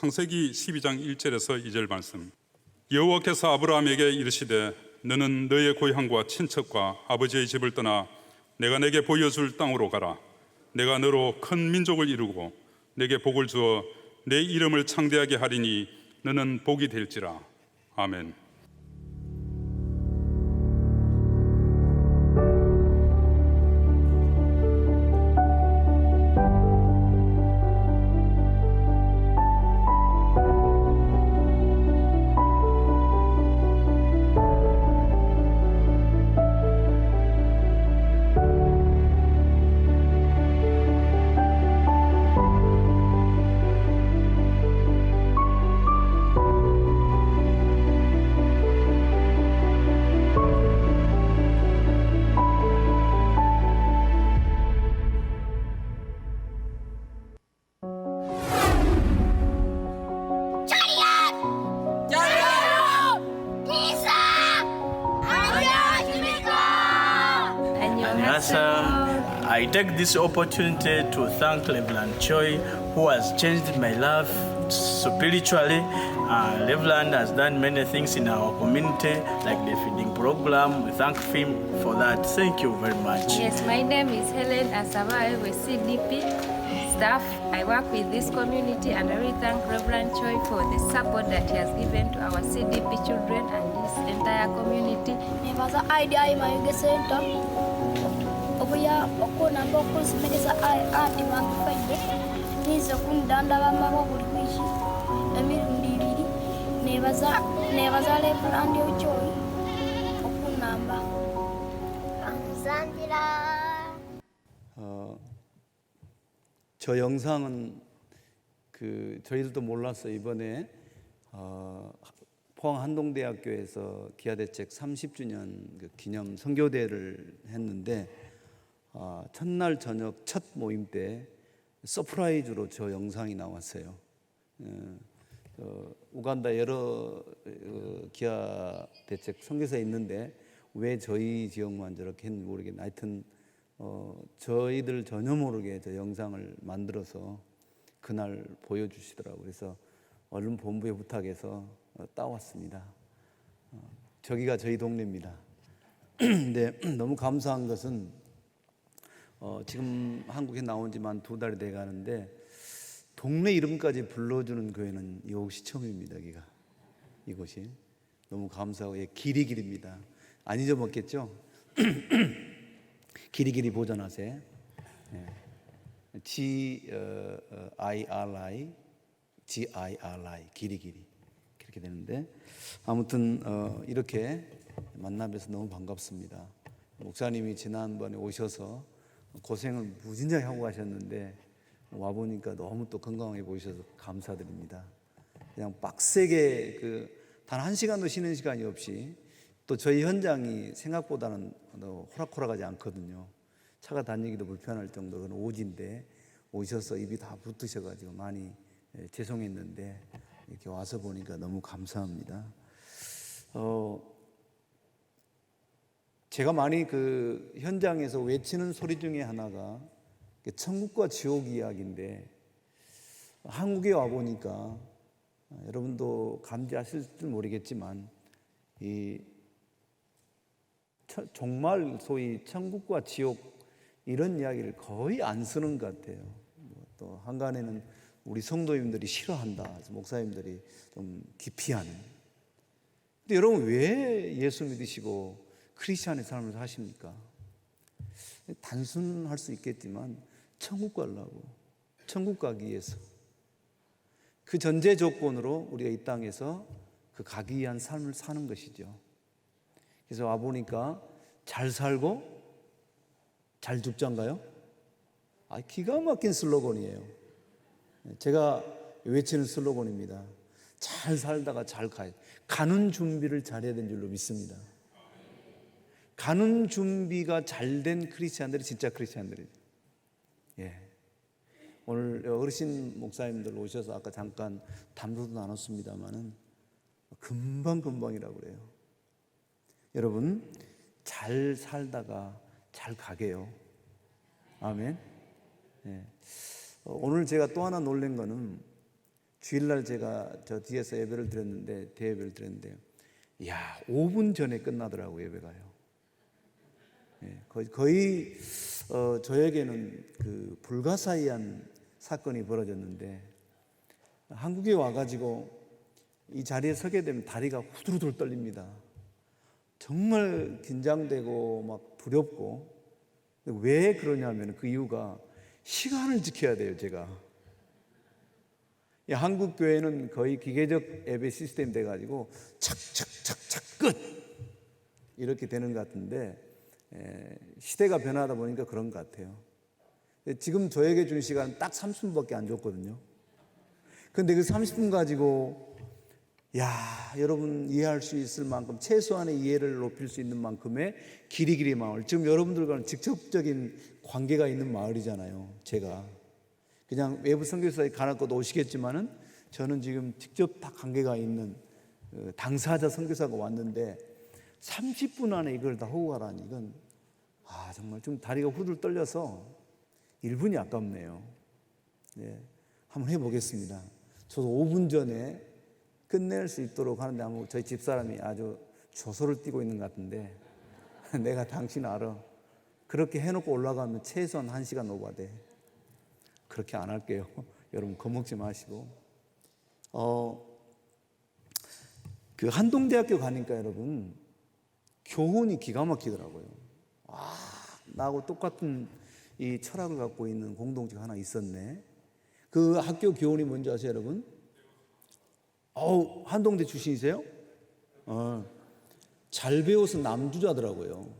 창세기 12장 1절에서 2절 말씀. 여호와께서 아브라함에게 이르시되 너는 너의 고향과 친척과 아버지의 집을 떠나 내가 내게 보여줄 땅으로 가라. 내가 너로 큰 민족을 이루고 내게 복을 주어 내 이름을 창대하게 하리니 너는 복이 될지라. 아멘. I take this opportunity to thank Reverend Choi, who has changed my life spiritually. Reverend has done many things in our community, like the feeding program. We thank him for that. Thank you very much. Yes, my name is Helen Asawai with CDP staff. I work with this community, and I really thank Reverend Choi for the support that he has given to our CDP children and this entire community. Nevaza idea imayuge center. Obuya okona mboko zimereza ati makufaide. Niza kundanda bamama buli wishi. Emirundi ibiri. Nevaza Reverend Choi. Okunamba. 감사합니다. 저 영상은 저희들도 몰랐어요. 이번에 포항 한동대학교에서 기아대책 30주년 기념 선교대를 했는데 첫날 저녁 첫 모임 때 서프라이즈로 저 영상이 나왔어요. 우간다 여러 기아대책 선교사에 있는데 왜 저희 지역만 저렇게 했는지 모르겠는데 하여튼 저희들 전혀 모르게 저 영상을 만들어서 그날 보여주시더라고요. 그래서 얼른 본부에 부탁해서 따왔습니다. 저기가 저희 동네입니다. 근데 너무 감사한 것은 지금 한국에 나온 지만 2달이 돼 가는데 동네 이름까지 불러주는 교회는 이곳이 처음입니다. 이곳이 너무 감사하고 기리길입니다. 안 잊어먹겠죠? 기리기리 보존하세. G-I-R-I 기리기리 그렇게 되는데 아무튼 이렇게 만나뵈서 너무 반갑습니다. 목사님이 지난번에 오셔서 고생을 무진하게 하고 가셨는데 와보니까 너무 또 건강하게 보이셔서 감사드립니다. 그냥 빡세게 단 1시간도 쉬는 시간이 없이 또 저희 현장이 생각보다는 호락호락하지 않거든요. 차가 다니기도 불편할 정도는 오지인데 오셔서 입이 다 붙으셔가지고 많이 죄송했는데 이렇게 와서 보니까 너무 감사합니다. 제가 많이 현장에서 외치는 소리 중에 하나가 천국과 지옥 이야기인데 한국에 와 보니까 여러분도 감지하실지 모르겠지만 정말 소위 천국과 지옥 이런 이야기를 거의 안 쓰는 것 같아요. 또 한간에는 우리 성도님들이 싫어한다, 목사님들이 좀 기피하는. 근데 여러분 왜 예수 믿으시고 크리스찬의 삶을 사십니까? 단순할 수 있겠지만 천국 가려고, 천국 가기 위해서 그 전제 조건으로 우리가 이 땅에서 가기 위한 삶을 사는 것이죠. 그래서 와보니까 잘 살고 잘 죽자인가요? 기가 막힌 슬로건이에요. 제가 외치는 슬로건입니다. 잘 살다가 잘 가요. 가는 준비를 잘해야 되는 줄로 믿습니다. 가는 준비가 잘 된 크리스찬들이 진짜 크리스찬들이에요. 오늘 어르신 목사님들 오셔서 아까 잠깐 담소도 나눴습니다만은 금방금방이라고 그래요. 여러분 잘 살다가 잘 가게요. 아멘. 오늘 제가 또 하나 놀란 거는 주일날 제가 저 뒤에서 예배를 드렸는데, 대예배를 드렸는데, 이야, 5분 전에 끝나더라고요, 예배가요. 예, 거의 저에게는 그 불가사의한 사건이 벌어졌는데, 한국에 와가지고 이 자리에 서게 되면 다리가 후들후들 떨립니다. 정말 긴장되고 막 두렵고. 왜 그러냐면 그 이유가 시간을 지켜야 돼요, 제가. 한국 교회는 거의 기계적 예배 시스템 돼가지고 착착착착 끝 이렇게 되는 것 같은데, 시대가 변하다 보니까 그런 것 같아요. 지금 저에게 준 시간은 딱 30분밖에 안 줬거든요. 근데 그 30분 가지고 여러분 이해할 수 있을 만큼, 최소한의 이해를 높일 수 있는 만큼의 기리기리 마을, 지금 여러분들과는 직접적인 관계가 있는 마을이잖아요. 제가 그냥 외부 선교사에 가나껏 오시겠지만은 저는 지금 직접 다 관계가 있는 당사자 선교사가 왔는데 30분 안에 이걸 다 하고 가라니, 이건 정말 좀 다리가 후들 떨려서 1분이 아깝네요. 네, 한번 해보겠습니다. 저도 5분 전에 끝낼 수 있도록 하는데, 아마 저희 집사람이 아주 조소를 띠고 있는 것 같은데 내가 당신 알아, 그렇게 해놓고 올라가면 최소한 1시간 오버돼. 그렇게 안 할게요. 여러분 겁먹지 마시고. 그 한동대학교 가니까 여러분 교훈이 기가 막히더라고요. 나하고 똑같은 이 철학을 갖고 있는 공동체가 하나 있었네. 그 학교 교훈이 뭔지 아세요, 여러분? 한동대 출신이세요? 잘 배워서 남주자더라고요.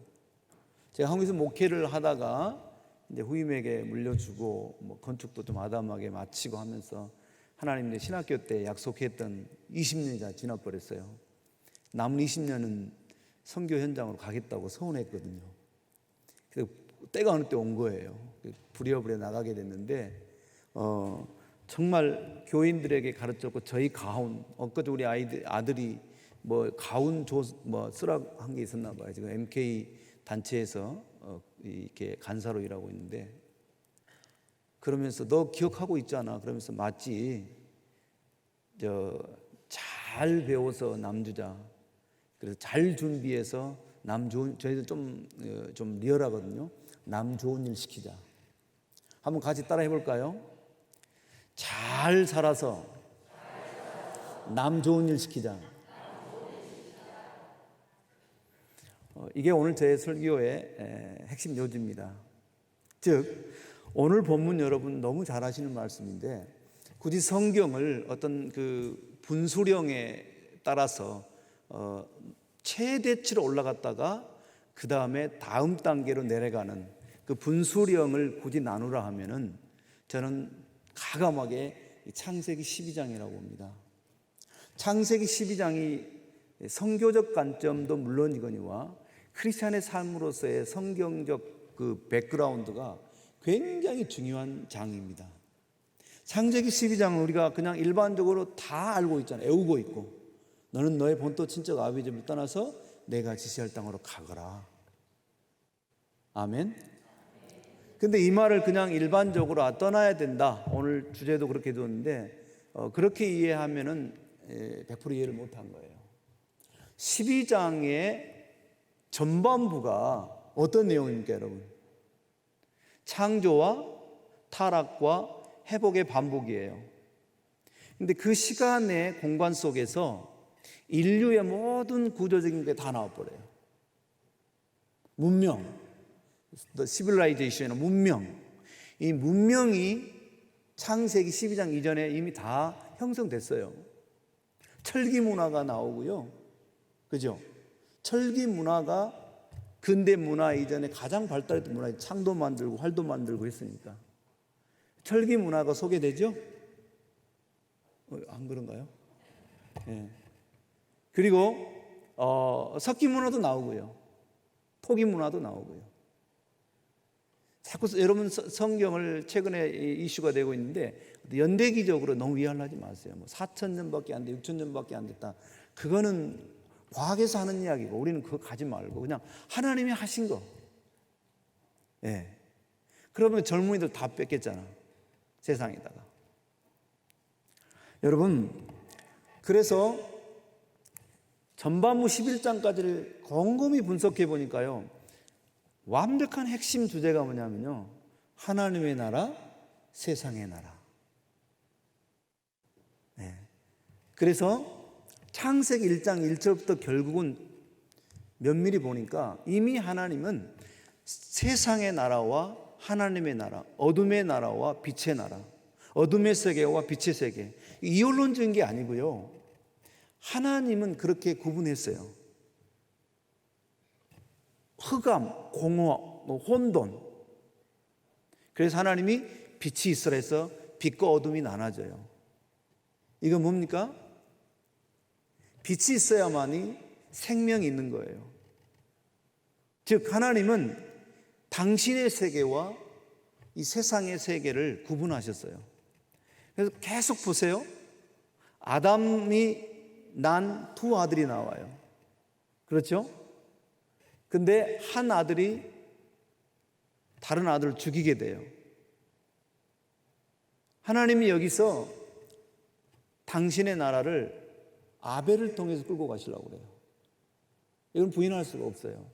제가 한국에서 목회를 하다가 이제 후임에게 물려주고 뭐 건축도 좀 아담하게 마치고 하면서 하나님 내 신학교 때 약속했던 20년이 다 지나버렸어요. 남은 20년은 선교 현장으로 가겠다고 서운했거든요. 그래서 때가 어느 때 온 거예요. 부랴부랴 나가게 됐는데 정말 교인들에게 가르쳤고, 저희 가운, 엊그제 우리 아들이 뭐 가운 쓰라한 게 있었나 봐요. 지금 MK 단체에서 이렇게 간사로 일하고 있는데, 그러면서 너 기억하고 있잖아. 그러면서 맞지. 잘 배워서 남주자. 그래서 잘 준비해서 저희들 좀 리얼하거든요. 남 좋은 일 시키자. 한번 같이 따라 해볼까요? 잘 살아서 남 좋은 일 시키자. 이게 오늘 제 설교의 핵심 요지입니다. 즉, 오늘 본문 여러분 너무 잘 아시는 말씀인데, 굳이 성경을 어떤 그 분수령에 따라서 최대치로 올라갔다가 그 다음에 다음 단계로 내려가는 그 분수령을 굳이 나누라 하면은 저는 가감하게 창세기 12장이라고 봅니다. 창세기 12장이 성교적 관점도 물론이거니와 크리스찬의 삶으로서의 성경적 그 백그라운드가 굉장히 중요한 장입니다. 창세기 12장은 우리가 그냥 일반적으로 다 알고 있잖아요. 외우고 있고, 너는 너의 본토 친척 아비 집을 떠나서 내가 지시할 땅으로 가거라. 아멘. 근데 이 말을 그냥 일반적으로 떠나야 된다, 오늘 주제도 그렇게 두었는데 그렇게 이해하면은 100% 이해를 못한 거예요. 12장의 전반부가 어떤 내용입니까, 여러분? 창조와 타락과 회복의 반복이에요. 근데 그 시간의 공간 속에서 인류의 모든 구조적인 게 다 나와버려요. 문명, the civilization, 문명. 이 문명이 창세기 12장 이전에 이미 다 형성됐어요. 철기 문화가 나오고요. 그죠? 철기 문화가 근대 문화 이전에 가장 발달했던 문화예요. 창도 만들고 활도 만들고 했으니까. 철기 문화가 소개되죠? 안 그런가요? 네. 그리고 석기 문화도 나오고요. 토기 문화도 나오고요. 자꾸 여러분 성경을 최근에 이슈가 되고 있는데 연대기적으로 너무 이해하지 마세요. 뭐 4,000년밖에 안 돼, 6,000년밖에 안 됐다. 그거는 과학에서 하는 이야기고, 우리는 그거 가지 말고 그냥 하나님이 하신 거. 예. 그러면 젊은이들 다 뺏겼잖아, 세상에다가. 여러분, 그래서 전반부 11장까지를 곰곰이 분석해 보니까요, 완벽한 핵심 주제가 뭐냐면요, 하나님의 나라, 세상의 나라. 네. 그래서 창세기 1장 1절부터 결국은 면밀히 보니까 이미 하나님은 세상의 나라와 하나님의 나라, 어둠의 나라와 빛의 나라, 어둠의 세계와 빛의 세계, 이원론적인 게 아니고요, 하나님은 그렇게 구분했어요. 흑암, 공허, 혼돈. 그래서 하나님이 빛이 있으라 해서 빛과 어둠이 나눠져요. 이건 뭡니까? 빛이 있어야만이 생명이 있는 거예요. 즉 하나님은 당신의 세계와 이 세상의 세계를 구분하셨어요. 그래서 계속 보세요. 아담이 난 두 아들이 나와요. 그렇죠? 근데 한 아들이 다른 아들을 죽이게 돼요. 하나님이 여기서 당신의 나라를 아벨을 통해서 끌고 가시려고 그래요. 이건 부인할 수가 없어요.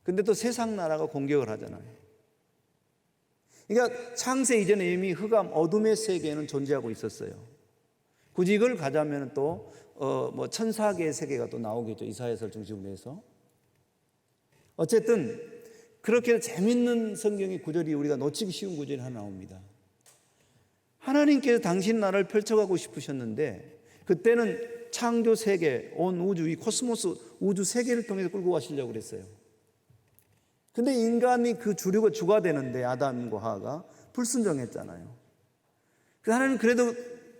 근데 또 세상 나라가 공격을 하잖아요. 그러니까 창세 이전에 이미 흑암, 어둠의 세계는 존재하고 있었어요. 굳이 이걸 가자면 또 천사계의 세계가 또 나오겠죠. 이사야서를 중심으로 해서. 어쨌든 그렇게 재밌는 성경의 구절이 우리가 놓치기 쉬운 구절이 하나 나옵니다. 하나님께서 당신 나라를 펼쳐가고 싶으셨는데 그때는 창조 세계, 온 우주, 이 코스모스 우주 세계를 통해서 끌고 가시려고 그랬어요. 근데 인간이 그 주류가 주가 되는데 아담과 하와가 불순종했잖아요. 그래서 하나님은 그래도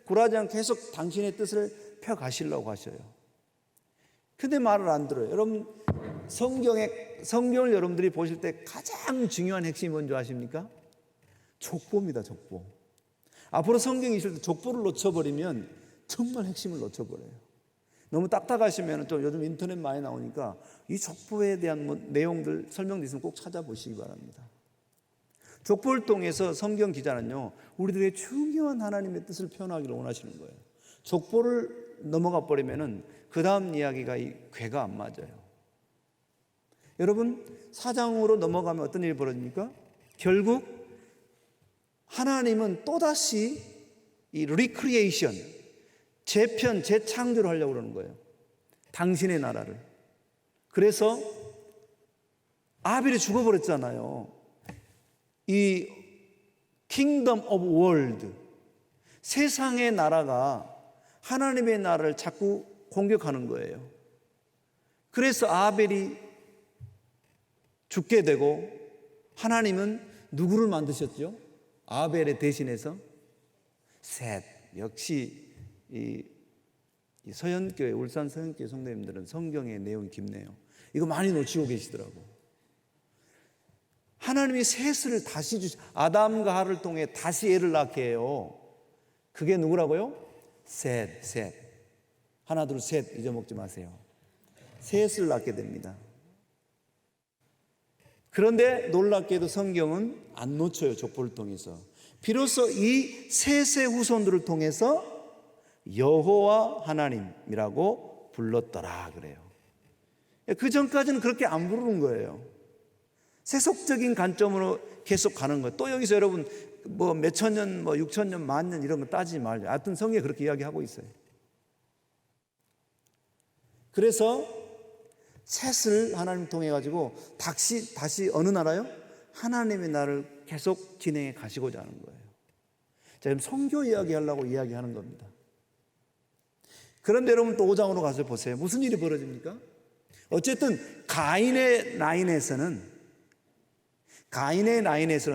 굴하지 않고 계속 당신의 뜻을 펴가시려고 하셔요. 근데 말을 안 들어요. 여러분, 성경을 여러분들이 보실 때 가장 중요한 핵심이 뭔지 아십니까? 족보입니다, 족보. 앞으로 성경이 있을 때 족보를 놓쳐버리면 정말 핵심을 놓쳐버려요. 너무 딱딱하시면 좀 요즘 인터넷 많이 나오니까 이 족보에 대한 내용들 설명도 있으면 꼭 찾아보시기 바랍니다. 족보를 통해서 성경 기자는요, 우리들의 중요한 하나님의 뜻을 표현하기를 원하시는 거예요. 족보를 넘어가 버리면은 그 다음 이야기가 이 궤가 안 맞아요. 여러분, 사장으로 넘어가면 어떤 일이 벌어집니까? 결국 하나님은 또다시 이 리크리에이션, 재편, 재창조를 하려고 그러는 거예요. 당신의 나라를. 그래서 아벨이 죽어버렸잖아요. 이 킹덤 오브 월드, 세상의 나라가 하나님의 나라를 자꾸 공격하는 거예요. 그래서 아벨이 죽게 되고 하나님은 누구를 만드셨죠? 아벨의 대신해서 셋. 역시 이 서현교회, 울산 서현교회 성도님들은 성경의 내용이 깊네요. 이거 많이 놓치고 계시더라고. 하나님이 셋을 다시 아담과 하를 통해 다시 애를 낳게 해요. 그게 누구라고요? 셋. 하나, 둘, 셋 잊어먹지 마세요. 셋을 낳게 됩니다. 그런데 놀랍게도 성경은 안 놓쳐요. 족보를 통해서. 비로소 이 셋의 후손들을 통해서 여호와 하나님이라고 불렀더라 그래요. 그 전까지는 그렇게 안 부르는 거예요. 세속적인 관점으로 계속 가는 거예요. 또 여기서 여러분 몇천 년, 6천 년, 만 년 이런 거 따지지 말죠. 하여튼 성경에 그렇게 이야기하고 있어요. 그래서 셋을 하나님 통해 가지고 다시 어느 나라요? 하나님의 나라를 계속 진행해 가시고자 하는 거예요. 자, 지금 선교 이야기하려고 이야기하는 겁니다. 그런데 여러분 또 5장으로 가서 보세요. 무슨 일이 벌어집니까? 어쨌든 가인의 라인에서는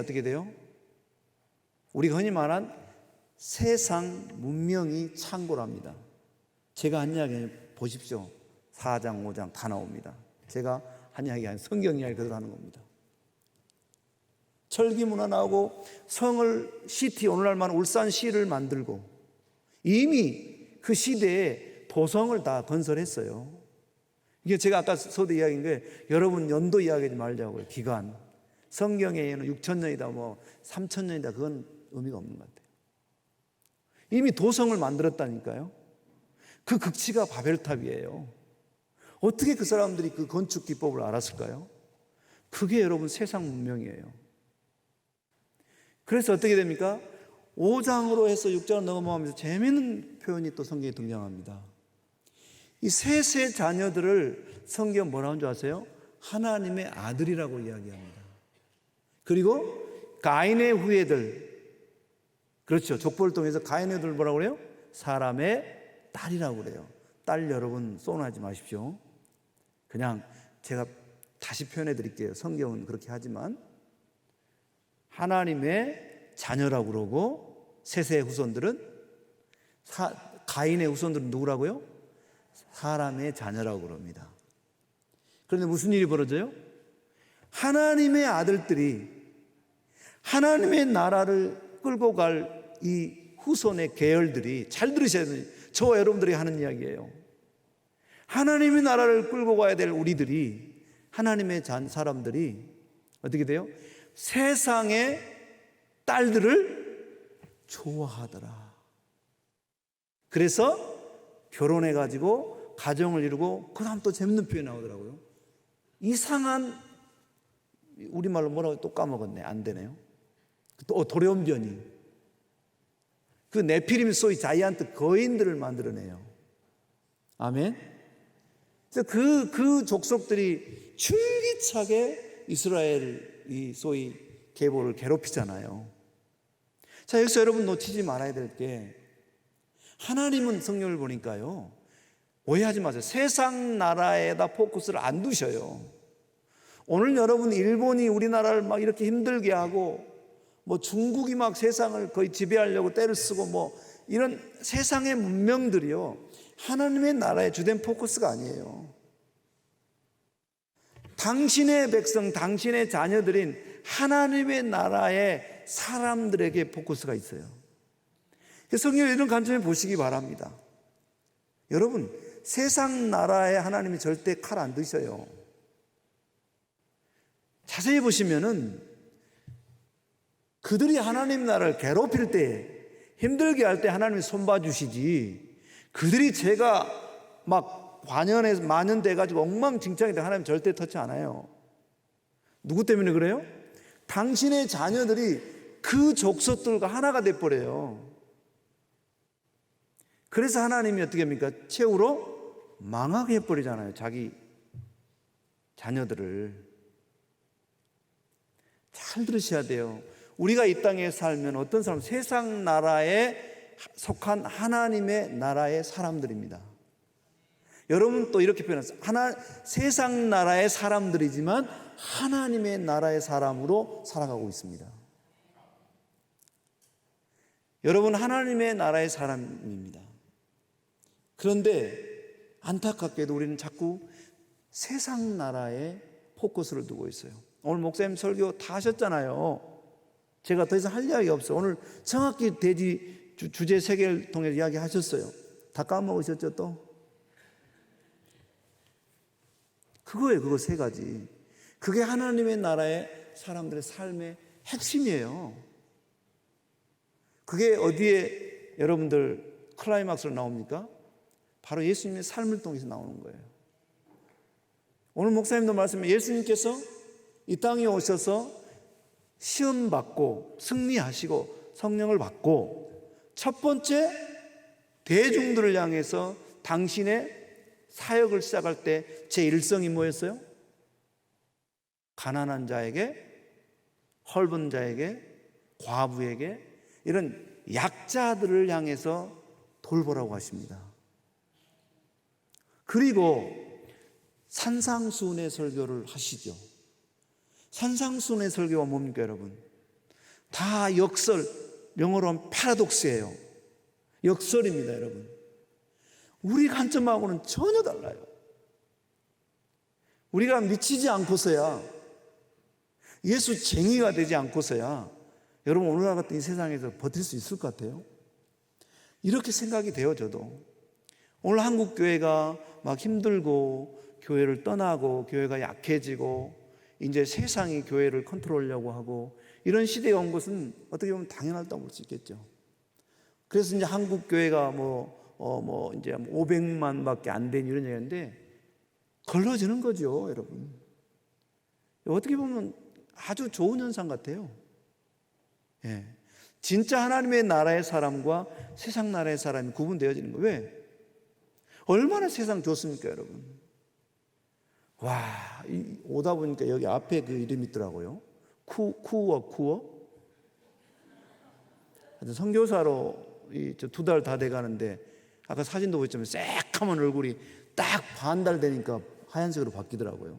어떻게 돼요? 우리가 흔히 말한 세상 문명이 창궐합니다. 제가 한 이야기 보십시오. 4장, 5장 다 나옵니다. 제가 한 이야기 아니라 성경 이야기 그대로 하는 겁니다. 철기 문화 나오고 성을 시티, 오늘날만 울산시를 만들고 이미 그 시대에 도성을 다 건설했어요. 이게 제가 아까 서두 이야기인 게 여러분 연도 이야기하지 말자고요. 기간. 성경에는 6,000년이다 3,000년이다 그건 의미가 없는 것 같아요. 이미 도성을 만들었다니까요. 그 극치가 바벨탑이에요. 어떻게 그 사람들이 그 건축 기법을 알았을까요? 그게 여러분 세상 문명이에요. 그래서 어떻게 됩니까? 5장으로 해서 6장으로 넘어가면서 재미있는 표현이 또 성경에 등장합니다. 이 셋의 자녀들을 성경 뭐라고 하는 줄 아세요? 하나님의 아들이라고 이야기합니다. 그리고 가인의 후예들, 그렇죠. 족보를 통해서 가인의 후예들 뭐라고 그래요? 사람의 딸이라고 그래요. 딸 여러분 쏘나지 마십시오. 그냥 제가 다시 표현해 드릴게요. 성경은 그렇게 하지만 하나님의 자녀라고 그러고 셋의 후손들은 가인의 후손들은 누구라고요? 사람의 자녀라고 그럽니다. 그런데 무슨 일이 벌어져요? 하나님의 아들들이 하나님의 나라를 끌고 갈 이 후손의 계열들이, 잘 들으셔야 돼요. 저와 여러분들이 하는 이야기예요. 하나님의 나라를 끌고 가야 될 우리들이, 하나님의 사람들이 어떻게 돼요? 세상의 딸들을 좋아하더라. 그래서 결혼해가지고 가정을 이루고, 그 다음 또 재밌는 표현이 나오더라고요. 이상한, 우리말로 뭐라고 또 까먹었네. 안 되네요. 또 돌연변이. 그 네피림 소위 자이언트 거인들을 만들어내요. 아멘. 그 족속들이 줄기차게 이스라엘 이 소위 계보를 괴롭히잖아요. 자, 여기서 여러분 놓치지 말아야 될 게, 하나님은 성경을 보니까요, 오해하지 마세요. 세상 나라에다 포커스를 안 두셔요. 오늘 여러분 일본이 우리나라를 막 이렇게 힘들게 하고, 뭐 중국이 막 세상을 거의 지배하려고 때를 쓰고, 뭐 이런 세상의 문명들이요, 하나님의 나라의 주된 포커스가 아니에요. 당신의 백성, 당신의 자녀들인 하나님의 나라의 사람들에게 포커스가 있어요. 성경을 이런 관점에 보시기 바랍니다. 여러분, 세상 나라에 하나님이 절대 칼 안 드셔요. 자세히 보시면은 그들이 하나님 나라를 괴롭힐 때, 힘들게 할 때 하나님이 손봐 주시지, 그들이 죄가 막 관연해서 만연돼 가지고 엉망진창이 돼 하나님 절대 터치 않아요. 누구 때문에 그래요? 당신의 자녀들이 그 족속들과 하나가 돼 버려요. 그래서 하나님이 어떻게 합니까? 최후로 망하게 해버리잖아요, 자기 자녀들을. 잘 들으셔야 돼요. 우리가 이 땅에 살면 어떤 사람, 세상 나라에 속한 하나님의 나라의 사람들입니다. 여러분 또 이렇게 표현했어요. 세상 나라의 사람들이지만 하나님의 나라의 사람으로 살아가고 있습니다. 여러분 하나님의 나라의 사람입니다. 그런데 안타깝게도 우리는 자꾸 세상 나라에 포커스를 두고 있어요. 오늘 목사님 설교 다 하셨잖아요. 제가 더 이상 할 이야기가 없어요. 오늘 정확히 대지 주제 3개를 통해 이야기하셨어요. 다 까먹으셨죠 또? 그거예요. 그거 3가지. 그게 하나님의 나라의 사람들의 삶의 핵심이에요. 그게 어디에 여러분들 클라이막스로 나옵니까? 바로 예수님의 삶을 통해서 나오는 거예요. 오늘 목사님도 말씀해, 예수님께서 이 땅에 오셔서 시험 받고 승리하시고 성령을 받고 첫 번째 대중들을 향해서 당신의 사역을 시작할 때 제 일성이 뭐였어요? 가난한 자에게, 헐벗은 자에게, 과부에게, 이런 약자들을 향해서 돌보라고 하십니다. 그리고 산상수훈의 설교를 하시죠. 산상수훈의 설교가 뭡니까 여러분? 다 역설, 영어로 하면 패러독스예요. 역설입니다 여러분. 우리 관점하고는 전혀 달라요. 우리가 미치지 않고서야, 예수쟁이가 되지 않고서야 여러분 오늘날 같은 이 세상에서 버틸 수 있을 것 같아요? 이렇게 생각이 돼요. 저도 오늘 한국교회가 막 힘들고 교회를 떠나고 교회가 약해지고 이제 세상이 교회를 컨트롤하려고 하고 이런 시대에 온 것은 어떻게 보면 당연하다고 볼 수 있겠죠. 그래서 이제 한국 교회가 이제 500만밖에 안 된 이런 얘기인데 걸러지는 거죠, 여러분. 어떻게 보면 아주 좋은 현상 같아요. 예. 진짜 하나님의 나라의 사람과 세상 나라의 사람이 구분되어지는 거예요. 왜? 얼마나 세상 좋습니까, 여러분? 와, 오다 보니까 여기 앞에 그 이름이 있더라고요. 쿠어. 선교사로 2달 다 돼가는데 아까 사진도 보셨지만 새까만 얼굴이 딱 반달 되니까 하얀색으로 바뀌더라고요.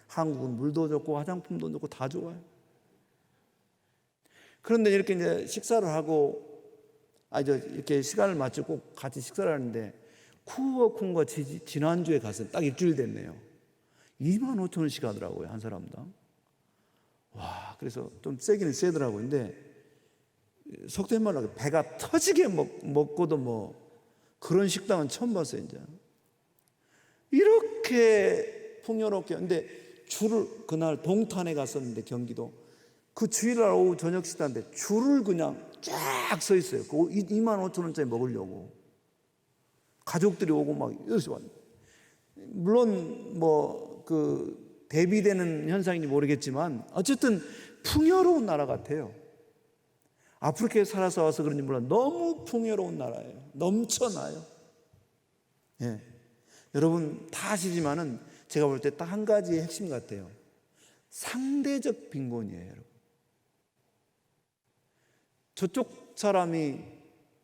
한국은 물도 좋고 화장품도 좋고 다 좋아요. 그런데 이렇게 이제 식사를 하고 이렇게 시간을 맞추고 같이 식사를 하는데 쿠어쿤과 지난주에 가서 딱 일주일 됐네요. 25,000원씩 하더라고요, 한 사람당. 와, 그래서 좀 세기는 세더라고요. 근데 속된 말로 배가 터지게 먹고도 그런 식당은 처음 봤어요, 이제. 이렇게 풍요롭게. 근데 줄을 그날 동탄에 갔었는데 경기도 그 주일날 오후 저녁 식사인데 줄을 그냥 쫙 서 있어요. 그 25,000원짜리 먹으려고. 가족들이 오고 막 이러시 왔는데. 물론 그 대비되는 현상인지 모르겠지만 어쨌든 풍요로운 나라 같아요. 아프리카에 살아서 와서 그런지 몰라 너무 풍요로운 나라예요. 넘쳐나요. 예. 여러분 다 아시지만은 제가 볼 때 딱 한 가지의 핵심 같아요. 상대적 빈곤이에요, 여러분. 저쪽 사람이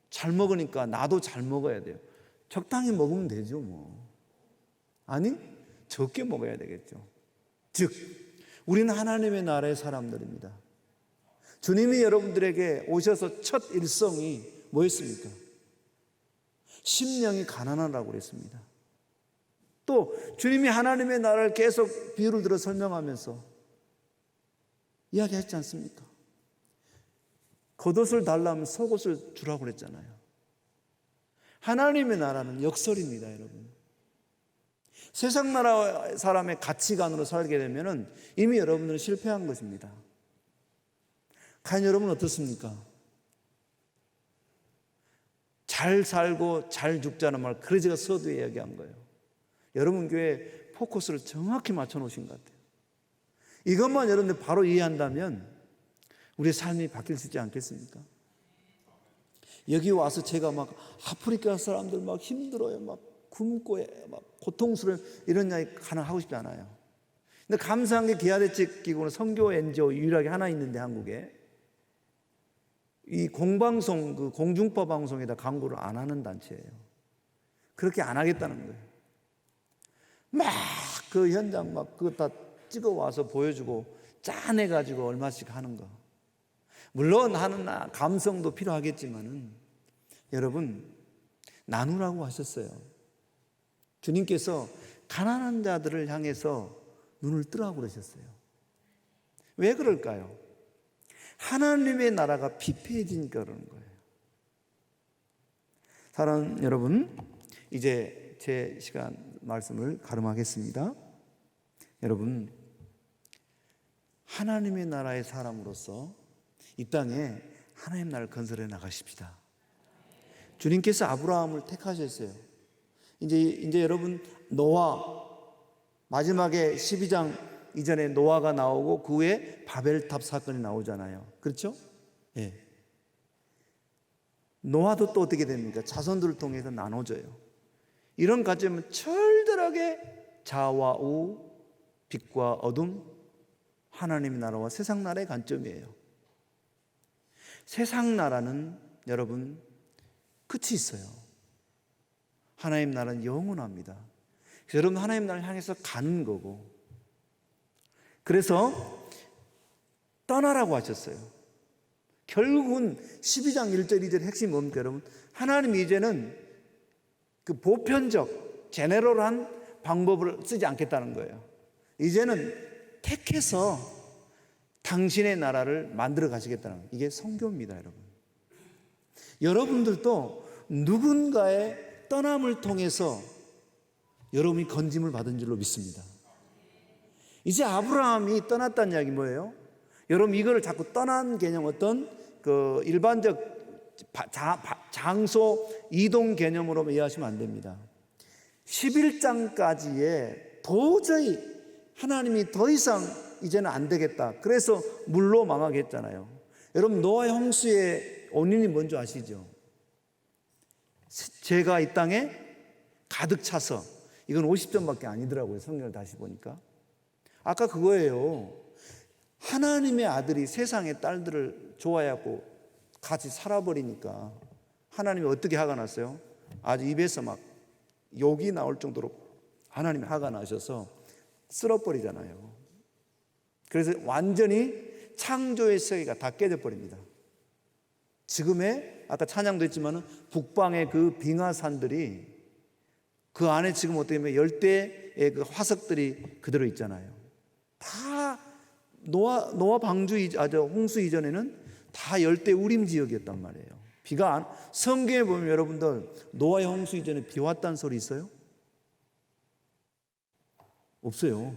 잘 먹으니까 나도 잘 먹어야 돼요. 적당히 먹으면 되죠, 뭐. 아니, 적게 먹어야 되겠죠. 즉, 우리는 하나님의 나라의 사람들입니다. 주님이 여러분들에게 오셔서 첫 일성이 뭐였습니까? 심령이 가난하라고 그랬습니다. 또 주님이 하나님의 나라를 계속 비유를 들어 설명하면서 이야기했지 않습니까? 겉옷을 달라면 속옷을 주라고 그랬잖아요. 하나님의 나라는 역설입니다, 여러분. 세상 나라 사람의 가치관으로 살게 되면 이미 여러분들은 실패한 것입니다. 과연 여러분은 어떻습니까? 잘 살고 잘 죽자는 말, 그래 제가 서두에 이야기한 거예요. 여러분 교회 포커스를 정확히 맞춰 놓으신 것 같아요. 이것만 여러분들 바로 이해한다면 우리의 삶이 바뀔 수 있지 않겠습니까? 여기 와서 제가 막 아프리카 사람들 막 힘들어요, 막 굶고 막 고통스러워 이런 이야기 하고 싶지 않아요. 근데 감사한 게 기아대책 기구는 선교 NGO 유일하게 하나 있는데 한국에 이 공방송 그 공중파 방송에다 광고를 안 하는 단체예요. 그렇게 안 하겠다는 거예요. 막 그 현장 막 그거 다 찍어 와서 보여주고 짜내 가지고 얼마씩 하는 거. 물론 하는 감성도 필요하겠지만은 여러분 나누라고 하셨어요. 주님께서 가난한 자들을 향해서 눈을 뜨라고 그러셨어요. 왜 그럴까요? 하나님의 나라가 피폐해지니까 그러는 거예요. 사랑하는 여러분, 이제 제 시간 말씀을 가름하겠습니다. 여러분, 하나님의 나라의 사람으로서 이 땅에 하나님 나라를 건설해 나가십시다. 주님께서 아브라함을 택하셨어요. 이제 여러분 노아 마지막에 12장 이전에 노아가 나오고 그 후에 바벨탑 사건이 나오잖아요. 그렇죠? 예. 노아도 또 어떻게 됩니까? 자손들을 통해서 나눠져요. 이런 관점은 철저하게 자와 우, 빛과 어둠, 하나님의 나라와 세상 나라의 관점이에요. 세상 나라는 여러분 끝이 있어요. 하나님 나라는 영원합니다. 그래서 여러분 하나님 나라를 향해서 가는 거고, 그래서 떠나라고 하셨어요. 결국은 12장 1절 2절 핵심이 뭡니까 여러분? 하나님이 이제는 그 보편적 제네럴한 방법을 쓰지 않겠다는 거예요. 이제는 택해서 당신의 나라를 만들어 가시겠다는 거예요. 이게 선교입니다, 여러분. 여러분들도 누군가의 떠남을 통해서 여러분이 건짐을 받은 줄로 믿습니다. 이제 아브라함이 떠났다는 이야기 뭐예요? 여러분 이거를 자꾸 떠난 개념, 어떤 그 일반적 장소 이동 개념으로 이해하시면 안 됩니다. 11장까지에 도저히 하나님이 더 이상 이제는 안 되겠다. 그래서 물로 망하게 했잖아요. 여러분, 노아의 홍수의 원인이 뭔지 아시죠? 죄가 이 땅에 가득 차서, 이건 50점밖에 아니더라고요. 성경을 다시 보니까. 아까 그거예요. 하나님의 아들이 세상의 딸들을 좋아해갖고 같이 살아버리니까 하나님이 어떻게 화가 났어요? 아주 입에서 막 욕이 나올 정도로 하나님이 화가 나셔서 쓸어버리잖아요. 그래서 완전히 창조의 세계가 다 깨져버립니다. 지금의 아까 찬양도 했지만 북방의 그 빙하산들이 그 안에 지금 어떻게 보면 열대의 그 화석들이 그대로 있잖아요. 다 노아 방주 홍수 이전에는 다 열대 우림 지역이었단 말이에요. 성경에 보면 여러분들 노아의 홍수 이전에 비 왔다는 소리 있어요? 없어요.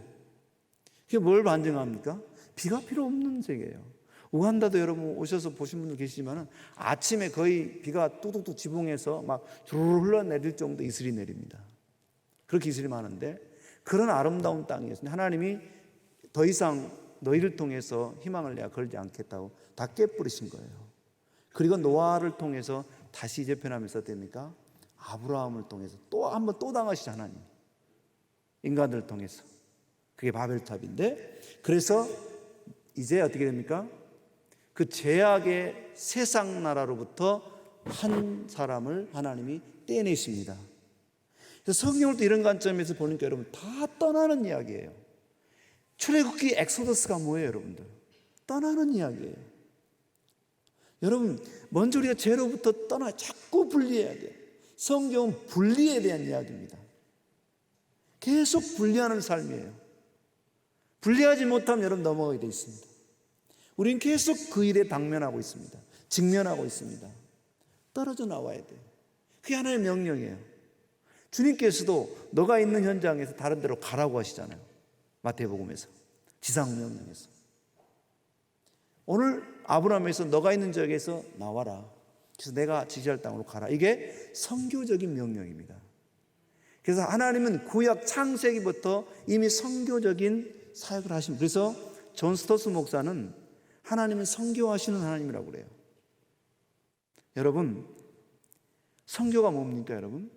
그게 뭘 반증합니까? 비가 필요 없는 세계예요. 우간다도 여러분 오셔서 보신 분들 계시지만 아침에 거의 비가 뚝뚝뚝 지붕에서 막 주르르 흘러내릴 정도 이슬이 내립니다. 그렇게 이슬이 많은데 그런 아름다운 땅이었습니다. 하나님이 더 이상 너희를 통해서 희망을 내가 걸지 않겠다고 다 깨버리신 거예요. 그리고 노아를 통해서 다시 재편하면서 됩니까? 아브라함을 통해서 또 한번 또 당하시죠. 하나님 인간들을 통해서. 그게 바벨탑인데, 그래서 이제 어떻게 됩니까? 그 죄악의 세상 나라로부터 한 사람을 하나님이 떼내십니다. 그래서 성경을 또 이런 관점에서 보니까 여러분 다 떠나는 이야기예요. 출애굽기 엑소더스가 뭐예요, 여러분들? 떠나는 이야기예요. 여러분, 먼저 우리가 죄로부터 자꾸 분리해야 돼요. 성경은 분리에 대한 이야기입니다. 계속 분리하는 삶이에요. 분리하지 못하면 여러분 넘어가게 되어 있습니다. 우리는 계속 그 일에 당면하고 있습니다. 직면하고 있습니다. 떨어져 나와야 돼요. 그게 하나님의 명령이에요. 주님께서도 너가 있는 현장에서 다른 데로 가라고 하시잖아요. 마태복음에서, 지상명령에서. 오늘 아브라함에서 너가 있는 지역에서 나와라. 그래서 내가 지시할 땅으로 가라. 이게 선교적인 명령입니다. 그래서 하나님은 구약 창세기부터 이미 선교적인 사역을 하십니다. 그래서 존 스토스 목사는 하나님은 선교하시는 하나님이라고 그래요. 여러분, 선교가 뭡니까, 여러분?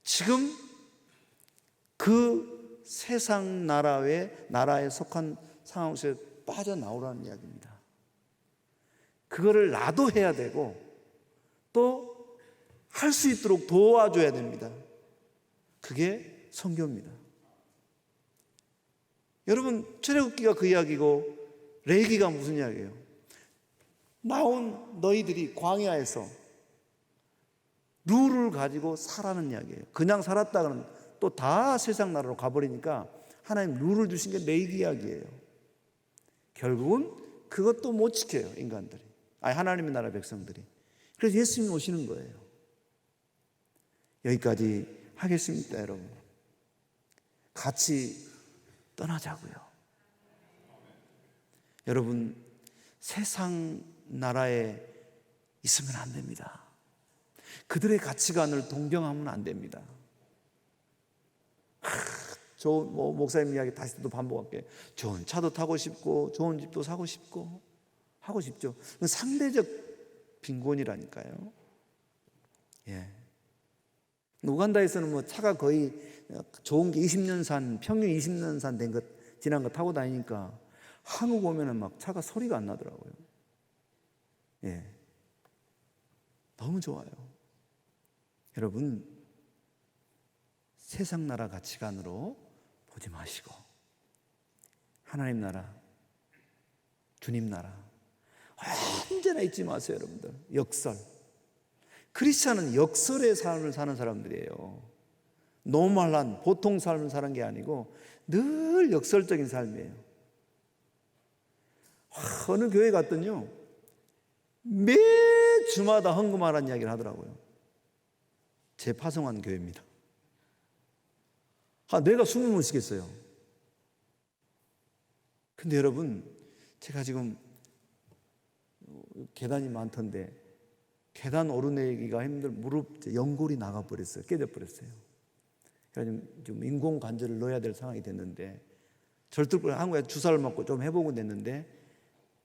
지금 그 세상 나라에 속한 상황에서 빠져나오라는 이야기입니다. 그거를 나도 해야 되고 또 할 수 있도록 도와줘야 됩니다. 그게 선교입니다. 여러분, 출애굽기가 그 이야기고 레위기가 무슨 이야기예요? 나온 너희들이 광야에서 룰을 가지고 살아는 이야기예요. 그냥 살았다가는 또 다 세상 나라로 가버리니까 하나님 룰을 주신 게 레위기 이야기예요. 결국은 그것도 못 지켜요, 인간들이. 하나님의 나라 백성들이. 그래서 예수님이 오시는 거예요. 여기까지 하겠습니다, 여러분. 같이 떠나자고요. 여러분, 세상 나라에 있으면 안 됩니다. 그들의 가치관을 동경하면 안 됩니다. 좋은 목사님 이야기 다시 또 반복할게요. 좋은 차도 타고 싶고 좋은 집도 사고 싶고 하고 싶죠. 상대적 빈곤이라니까요. 예. 우간다에서는 차가 거의 좋은 게 20년 산, 평균 20년 산 된 것, 지난 거 타고 다니니까 한국 오면은 막 차가 소리가 안 나더라고요. 예. 너무 좋아요. 여러분, 세상 나라 가치관으로 보지 마시고 하나님 나라, 주님 나라 언제나 잊지 마세요, 여러분들. 역설. 크리스찬은 역설의 삶을 사는 사람들이에요. 노멀한 보통 삶을 사는 게 아니고 늘 역설적인 삶이에요. 어느 교회 갔더니요, 매 주마다 헌금하라는 이야기를 하더라고요. 제 파송한 교회입니다. 내가 숨을 못 쉬겠어요. 근데 여러분, 제가 지금 계단이 많던데 계단 오르내기가 무릎 연골이 나가버렸어요. 깨져버렸어요. 그래서 좀 인공 관절을 넣어야 될 상황이 됐는데 절뚝 한국에 주사를 맞고 좀 회복은 됐는데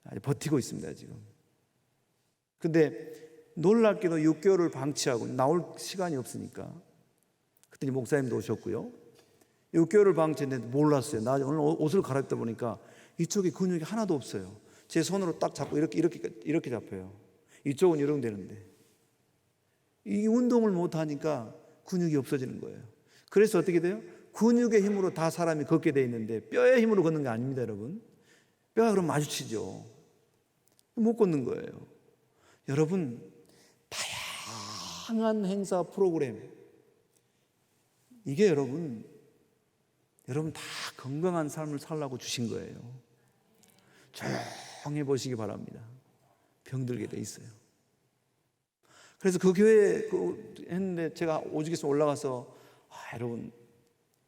아직 버티고 있습니다 지금. 근데 놀랍게도 6개월을 방치하고 나올 시간이 없으니까 그때 목사님도 오셨고요. 6개월을 방치했는데 몰랐어요. 나 오늘 옷을 갈아입다 보니까 이쪽에 근육이 하나도 없어요. 제 손으로 딱 잡고 이렇게 잡혀요. 이쪽은 이러면 되는데 이 운동을 못 하니까 근육이 없어지는 거예요. 그래서 어떻게 돼요? 근육의 힘으로 다 사람이 걷게 돼 있는데 뼈의 힘으로 걷는 게 아닙니다, 여러분. 뼈가 그럼 마주치죠. 못 걷는 거예요. 여러분, 다양한 행사 프로그램 이게 여러분 다 건강한 삶을 살라고 주신 거예요. 조용히 보시기 바랍니다. 병들게 돼 있어요. 그래서 그 교회에 했는데 제가 오죽해서 올라가서 여러분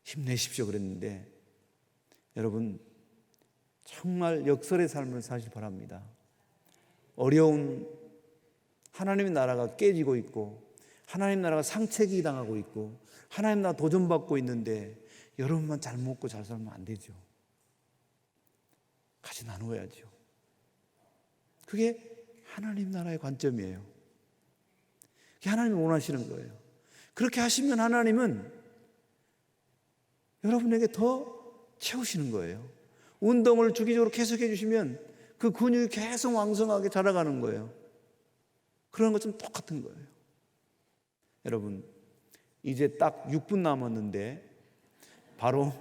힘내십시오 그랬는데 여러분 정말 역설의 삶을 사시기 바랍니다. 어려운 하나님의 나라가 깨지고 있고 하나님 나라가 상체기 당하고 있고 하나님 나라 도전받고 있는데 여러분만 잘 먹고 잘 살면 안 되죠. 같이 나누어야죠. 그게 하나님 나라의 관점이에요. 그게 하나님이 원하시는 거예요. 그렇게 하시면 하나님은 여러분에게 더 채우시는 거예요. 운동을 주기적으로 계속해 주시면 그 근육이 계속 왕성하게 자라가는 거예요. 그런 것좀 똑같은 거예요. 여러분 이제 딱 6분 남았는데 바로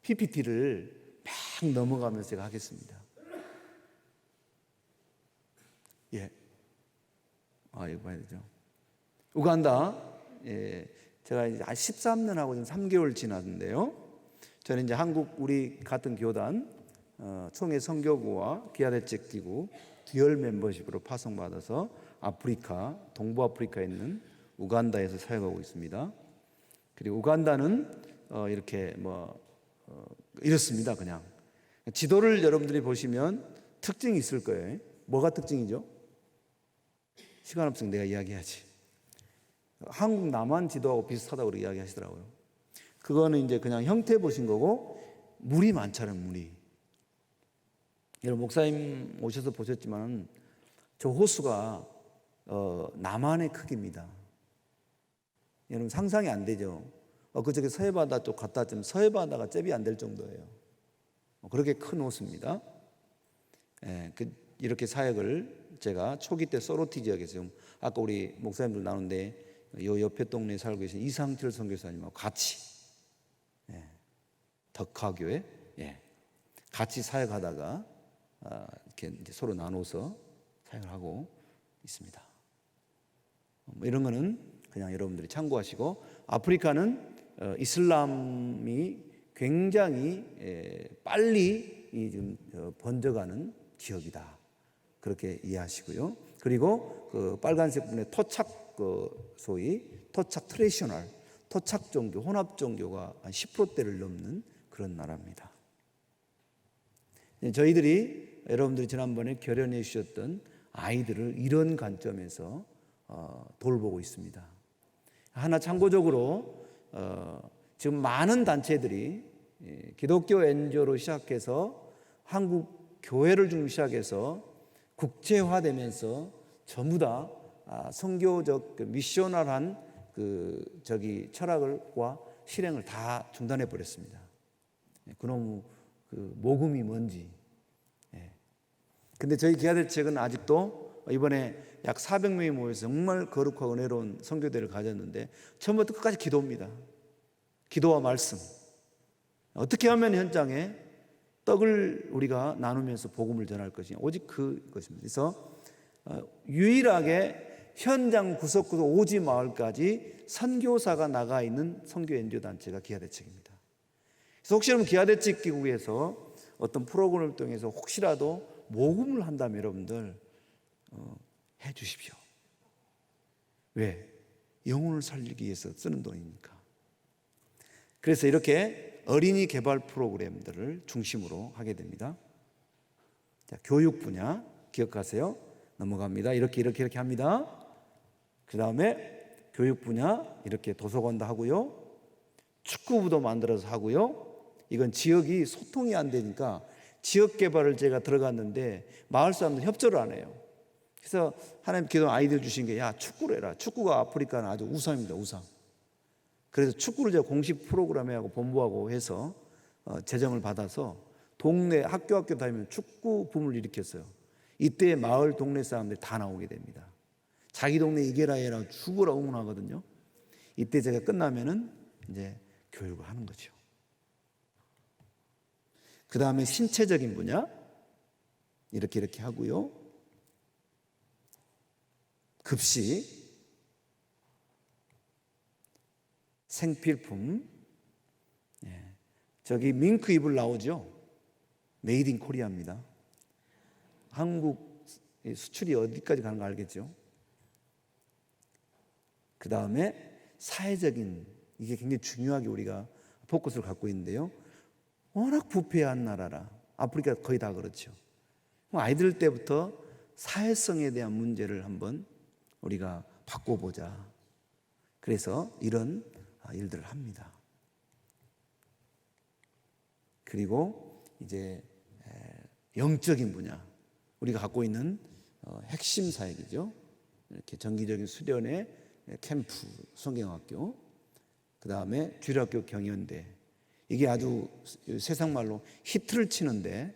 PPT를 막 넘어가면서 제가 하겠습니다. 예. 이거 봐야 되죠. 우간다. 예. 제가 이제 13년하고 지금 3개월 지났는데요. 저는 이제 한국 우리 같은 교단 총회 선교구와 기아대책기구 듀얼 멤버십으로 파송받아서 아프리카, 동부 아프리카에 있는 우간다에서 사역하고 있습니다. 그리고 우간다는 이렇게 이렇습니다. 그냥 지도를 여러분들이 보시면 특징이 있을 거예요. 뭐가 특징이죠? 시간 없으면 내가 이야기하지. 한국 남한 지도하고 비슷하다고 그렇게 이야기하시더라고요. 그거는 이제 그냥 형태 보신 거고 물이 많잖아요. 물이. 여러분 목사님 오셔서 보셨지만 저 호수가 남한의 크기입니다. 여러분 상상이 안 되죠. 그저께 서해바다 쪽 갔다 왔지만 서해바다가 잽이 안 될 정도예요. 그렇게 큰 호수입니다. 예, 이렇게 사역을 제가 초기 때 소로티 지역에서 아까 우리 목사님들 나오는데 요 옆에 동네에 살고 계신 이상철 선교사님하고 같이 덕화교회 같이 사역하다가 이렇게 이제 서로 나눠서 사역을 하고 있습니다. 이런 거는 그냥 여러분들이 참고하시고 아프리카는 이슬람이 굉장히 빨리 지금 번져가는 지역이다. 그렇게 이해하시고요. 그리고 그 빨간색 분의 토착 소위 토착 트레디셔널 토착 종교, 혼합 종교가 한 10%대를 넘는 그런 나라입니다. 저희들이 여러분들이 지난번에 결연해 주셨던 아이들을 이런 관점에서 돌보고 있습니다. 하나 참고적으로 지금 많은 단체들이 기독교 NGO로 시작해서 한국 교회를 좀 시작해서 국제화되면서 전부 다 선교적 미셔널한 철학과 실행을 다 중단해 버렸습니다. 그놈의 모금이 뭔지. 근데 저희 기아대책은 아직도 이번에 약 400명이 모여서 정말 거룩하고 은혜로운 선교대를 가졌는데 처음부터 끝까지 기도입니다. 기도와 말씀. 어떻게 하면 현장에 떡을 우리가 나누면서 복음을 전할 것이냐. 오직 그것입니다. 그래서 유일하게 현장 구석구석 오지 마을까지 선교사가 나가 있는 선교 NGO 단체가 기아대책입니다. 그래서 혹시 여러분 기아대책 기구에서 어떤 프로그램을 통해서 혹시라도 모금을 한다면 여러분들 해 주십시오. 왜? 영혼을 살리기 위해서 쓰는 돈이니까. 그래서 이렇게 어린이 개발 프로그램들을 중심으로 하게 됩니다. 자, 교육 분야, 기억하세요. 넘어갑니다. 이렇게 합니다. 그 다음에 교육 분야 이렇게 도서관도 하고요. 축구부도 만들어서 하고요. 이건 지역이 소통이 안 되니까 지역 개발을 제가 들어갔는데 마을 사람들 협조를 안 해요. 그래서 하나님께서 아이디어 주신 게 야 축구를 해라. 축구가 아프리카는 아주 우상입니다. 우상. 그래서 축구를 제가 공식 프로그램에 하고 본부하고 해서 재정을 받아서 동네 학교 다니면 축구 붐을 일으켰어요. 이때 마을 동네 사람들이 다 나오게 됩니다. 자기 동네 이겨라 해라 죽으라 응원하거든요. 이때 제가 끝나면은 이제 교육을 하는 거죠. 그 다음에 신체적인 분야 이렇게 하고요. 급식, 생필품, 저기 밍크 이불 나오죠. 메이드 인 코리아입니다. 한국 수출이 어디까지 가는 거 알겠죠? 그 다음에 사회적인, 이게 굉장히 중요하게 우리가 포커스를 갖고 있는데요. 워낙 부패한 나라라. 아프리카 거의 다 그렇죠. 아이들 때부터 사회성에 대한 문제를 한번 우리가 바꿔보자. 그래서 이런 일들을 합니다. 그리고 이제 영적인 분야, 우리가 갖고 있는 핵심 사역이죠. 이렇게 정기적인 수련회, 캠프, 성경학교, 그 다음에 주일학교 경연대. 이게 아주 세상 말로 히트를 치는데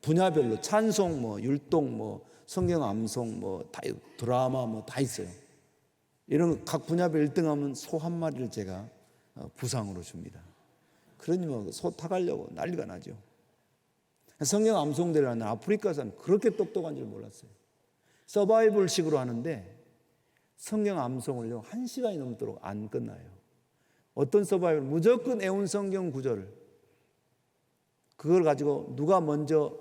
분야별로 찬송, 뭐 율동, 뭐 성경 암송, 뭐 다, 드라마 뭐 다 있어요. 이런 각 분야별 1등하면 소 한 마리를 제가 부상으로 줍니다. 그러니 뭐 소 타가려고 난리가 나죠. 성경 암송대를 하는 아프리카에서는 그렇게 똑똑한 줄 몰랐어요. 서바이벌식으로 하는데 성경 암송을요 1시간이 넘도록 안 끝나요. 어떤 서바이벌 무조건 애운 성경 구절을 그걸 가지고 누가 먼저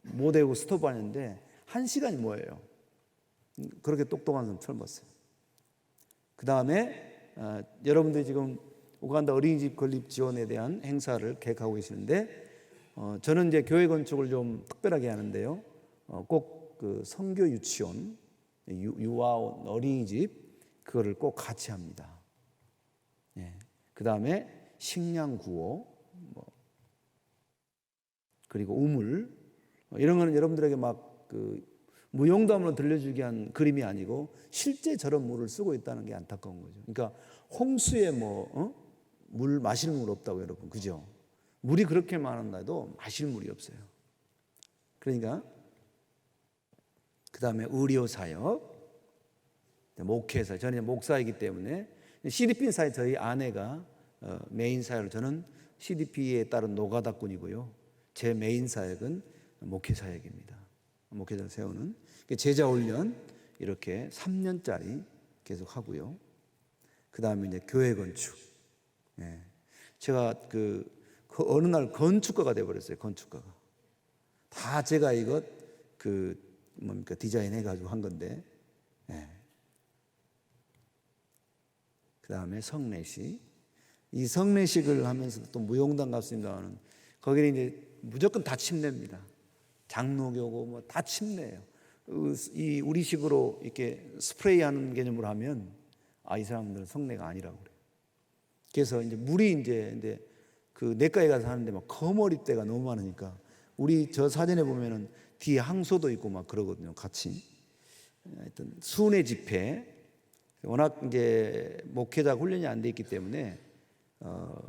못 외우고 스톱하는데 1시간이 뭐예요? 그렇게 똑똑한 사람 처음 봤어요. 그 다음에 여러분들이 지금 우간다 어린이집 건립 지원에 대한 행사를 계획하고 계시는데 저는 이제 교회 건축을 좀 특별하게 하는데요. 꼭 그 선교 유치원, 유아원, 어린이집 그거를 꼭 같이 합니다. 그 다음에 식량 구호, 그리고 우물 이런 거는 여러분들에게 막 그 무용담으로 들려주게 한 그림이 아니고 실제 저런 물을 쓰고 있다는 게 안타까운 거죠. 그러니까 홍수에 물 마실 물 없다고 여러분, 그죠? 물이 그렇게 많은데도 마실 물이 없어요. 그러니까 그 다음에 의료 사역, 목회사. 저는 목사이기 때문에 CDP 사역 저희 아내가 메인 사역을, 저는 CDP에 따른 노가다꾼이고요. 제 메인 사역은 목회 사역입니다. 목회자를 세우는 제자 훈련 이렇게 3년짜리 계속 하고요. 그 다음에 이제 교회 건축. 제가 그 어느 날 건축가가 되어버렸어요. 건축가가 다 제가 이것 디자인해 가지고 한 건데. 그 다음에 성례식. 이 성례식을 하면서 또 무용담 같습니다는 거기는 이제 무조건 다 침례입니다. 장로교고 뭐 다 침례예요. 이 우리식으로 이렇게 스프레이하는 개념으로 하면 이 사람들은 성례가 아니라고 그래요. 그래서 이제 물이 이제 그 내과에 가서 하는데 막 거머리대가 너무 많으니까 우리 저 사진에 보면은 뒤에 항소도 있고 막 그러거든요. 같이. 하여튼 순회 집회. 워낙 이제 목회자 훈련이 안 돼 있기 때문에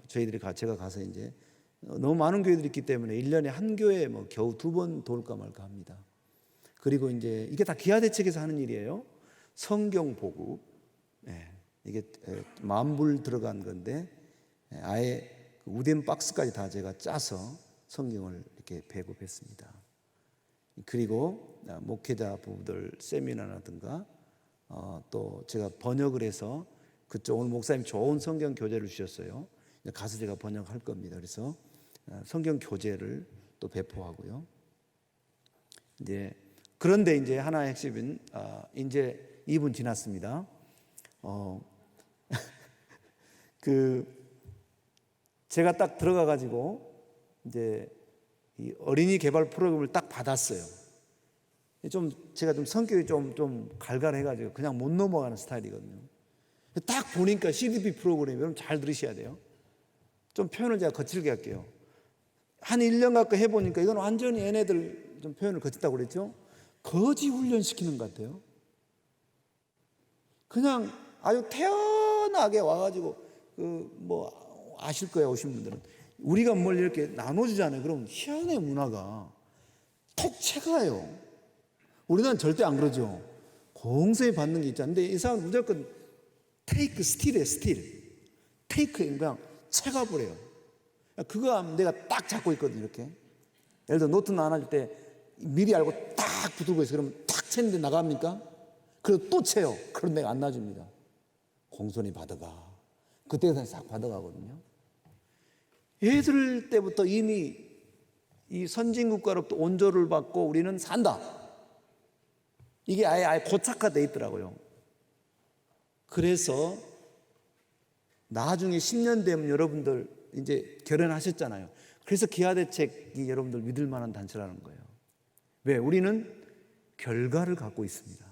저희들이 제가 가서 이제 너무 많은 교회들이 있기 때문에 1년에 한 교회 뭐 겨우 2번 돌까 말까 합니다. 그리고 이제 이게 다 기아대책에서 하는 일이에요. 성경 보급. 이게 만불 들어간 건데 아예 우덴 박스까지 다 제가 짜서 성경을 이렇게 배급했습니다. 그리고 목회자 부부들 세미나라든가 또 제가 번역을 해서 그쪽 오늘 목사님 좋은 성경 교재를 주셨어요. 가서 제가 번역할 겁니다. 그래서 성경 교재를 또 배포하고요. 이제 그런데 이제 하나의 핵심은 이제 2분 지났습니다. 제가 딱 들어가 가지고 이제 이 어린이 개발 프로그램을 딱 받았어요. 제가 좀 성격이 좀 갈갈해가지고 그냥 못 넘어가는 스타일이거든요. 딱 보니까 CDP 프로그램 여러분 잘 들으셔야 돼요. 좀 표현을 제가 거칠게 할게요. 한 1년 가까이 해보니까 이건 완전히 얘네들 좀 표현을 거쳤다고 그랬죠. 거지 훈련시키는 것 같아요. 그냥 아주 태연하게 와가지고 아실 거예요, 오신 분들은. 우리가 뭘 이렇게 나눠주잖아요. 그럼 희한해, 문화가 톡 채가요. 우리나라는 절대 안 그러죠. 공세에 받는 게 있잖아요. 근데 이 사람은 무조건 테이크 스틸이에요. 스틸. 테이크 그냥 채가버려요. 그거 하면 내가 딱 잡고 있거든요. 이렇게 예를 들어 노트 나눠줄 때 미리 알고 딱 붙들고 있어요. 그러면 탁 챘는데 나갑니까? 그리고 또 채요. 그럼 내가 안 놔줍니다. 공손히 받아가. 그때부터 싹 받아가거든요. 얘들 때부터 이미 이 선진국가로부터 온조를 받고 우리는 산다. 이게 아예 고착화되어 있더라고요. 그래서 나중에 10년 되면 여러분들 이제 결혼하셨잖아요. 그래서 기아대책이 여러분들 믿을 만한 단체라는 거예요. 왜? 우리는 결과를 갖고 있습니다.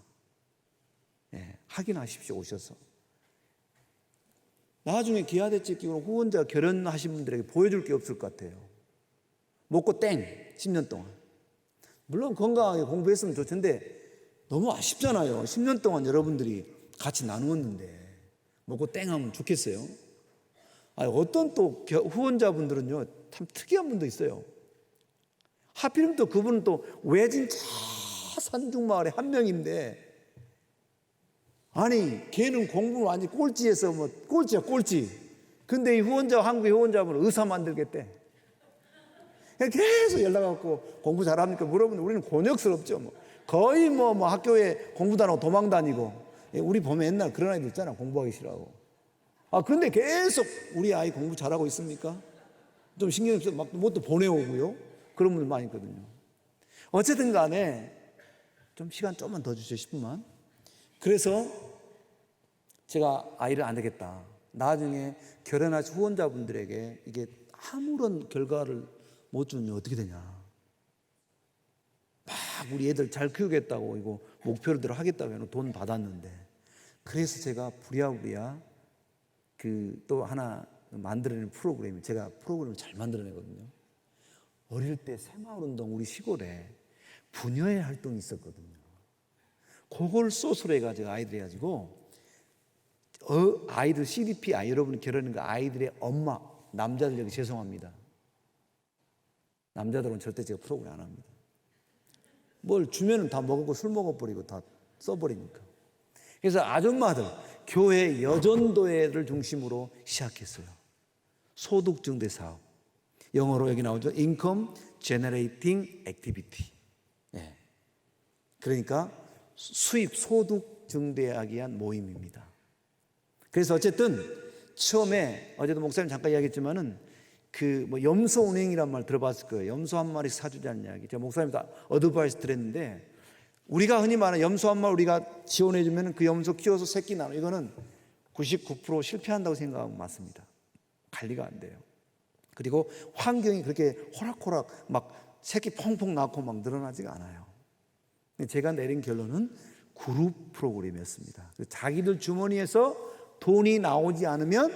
확인하십시오, 오셔서. 나중에 기아대책 기구로 후원자 결혼하신 분들에게 보여줄 게 없을 것 같아요. 먹고 땡 10년 동안. 물론 건강하게 공부했으면 좋던데 너무 아쉽잖아요. 10년 동안 여러분들이 같이 나누었는데 먹고 땡 하면 좋겠어요? 어떤 또 후원자분들은요 참 특이한 분도 있어요. 하필이면 또 그분은 또 외진 저 산중마을에 한 명인데, 아니 걔는 공부를 완전히 꼴찌해서 꼴찌야 꼴찌. 근데 이 한국의 후원자분은 의사 만들겠대. 계속 연락 왔고 공부 잘합니까 물어보는데 우리는 곤욕스럽죠. 거의 학교에 공부도 안 하고 도망 다니고. 우리 보면 옛날 그런 아이들 있잖아, 공부하기 싫어하고. 그런데 계속 우리 아이 공부 잘하고 있습니까? 좀 신경 써서 막 뭣도 보내오고요. 그런 분들 많이 있거든요. 어쨌든 간에 좀 시간 좀만 더 주세요. 10분만. 그래서 제가 아이를 안 되겠다. 나중에 결혼하신 후원자분들에게 이게 아무런 결과를 못 주면 어떻게 되냐. 막 우리 애들 잘 키우겠다고 이거 목표대로 하겠다고 해서 돈 받았는데, 그래서 제가 부랴부랴 또 하나 만들어내는 프로그램이, 제가 프로그램을 잘 만들어내거든요. 어릴 때 새마을운동 우리 시골에 부녀회 활동이 있었거든요. 그걸 소스로 해가지고 아이들 해가지고 아이들 CDP 여러분이 결혼한 거 아이들의 엄마 남자들 여기 죄송합니다. 남자들은 절대 제가 프로그램 안 합니다. 뭘 주면은 다 먹고 술 먹어버리고 다 써버리니까. 그래서 아줌마들 교회 여전도회를 중심으로 시작했어요. 소득 증대 사업. 영어로 여기 나오죠. Income Generating Activity. 그러니까 수입 소득 증대하기 위한 모임입니다. 그래서 어쨌든 처음에 어제도 목사님 잠깐 이야기했지만은 염소 운행이란 말 들어봤을 거예요. 염소 한 마리 사주자는 이야기. 제가 목사님도 어드바이스 드렸는데, 우리가 흔히 말하는 염소 한 마리 우리가 지원해주면 그 염소 키워서 새끼 나눠. 이거는 99% 실패한다고 생각하면 맞습니다. 관리가 안 돼요. 그리고 환경이 그렇게 호락호락 막 새끼 펑펑 낳고 막 늘어나지가 않아요. 제가 내린 결론은 그룹 프로그램이었습니다. 자기들 주머니에서 돈이 나오지 않으면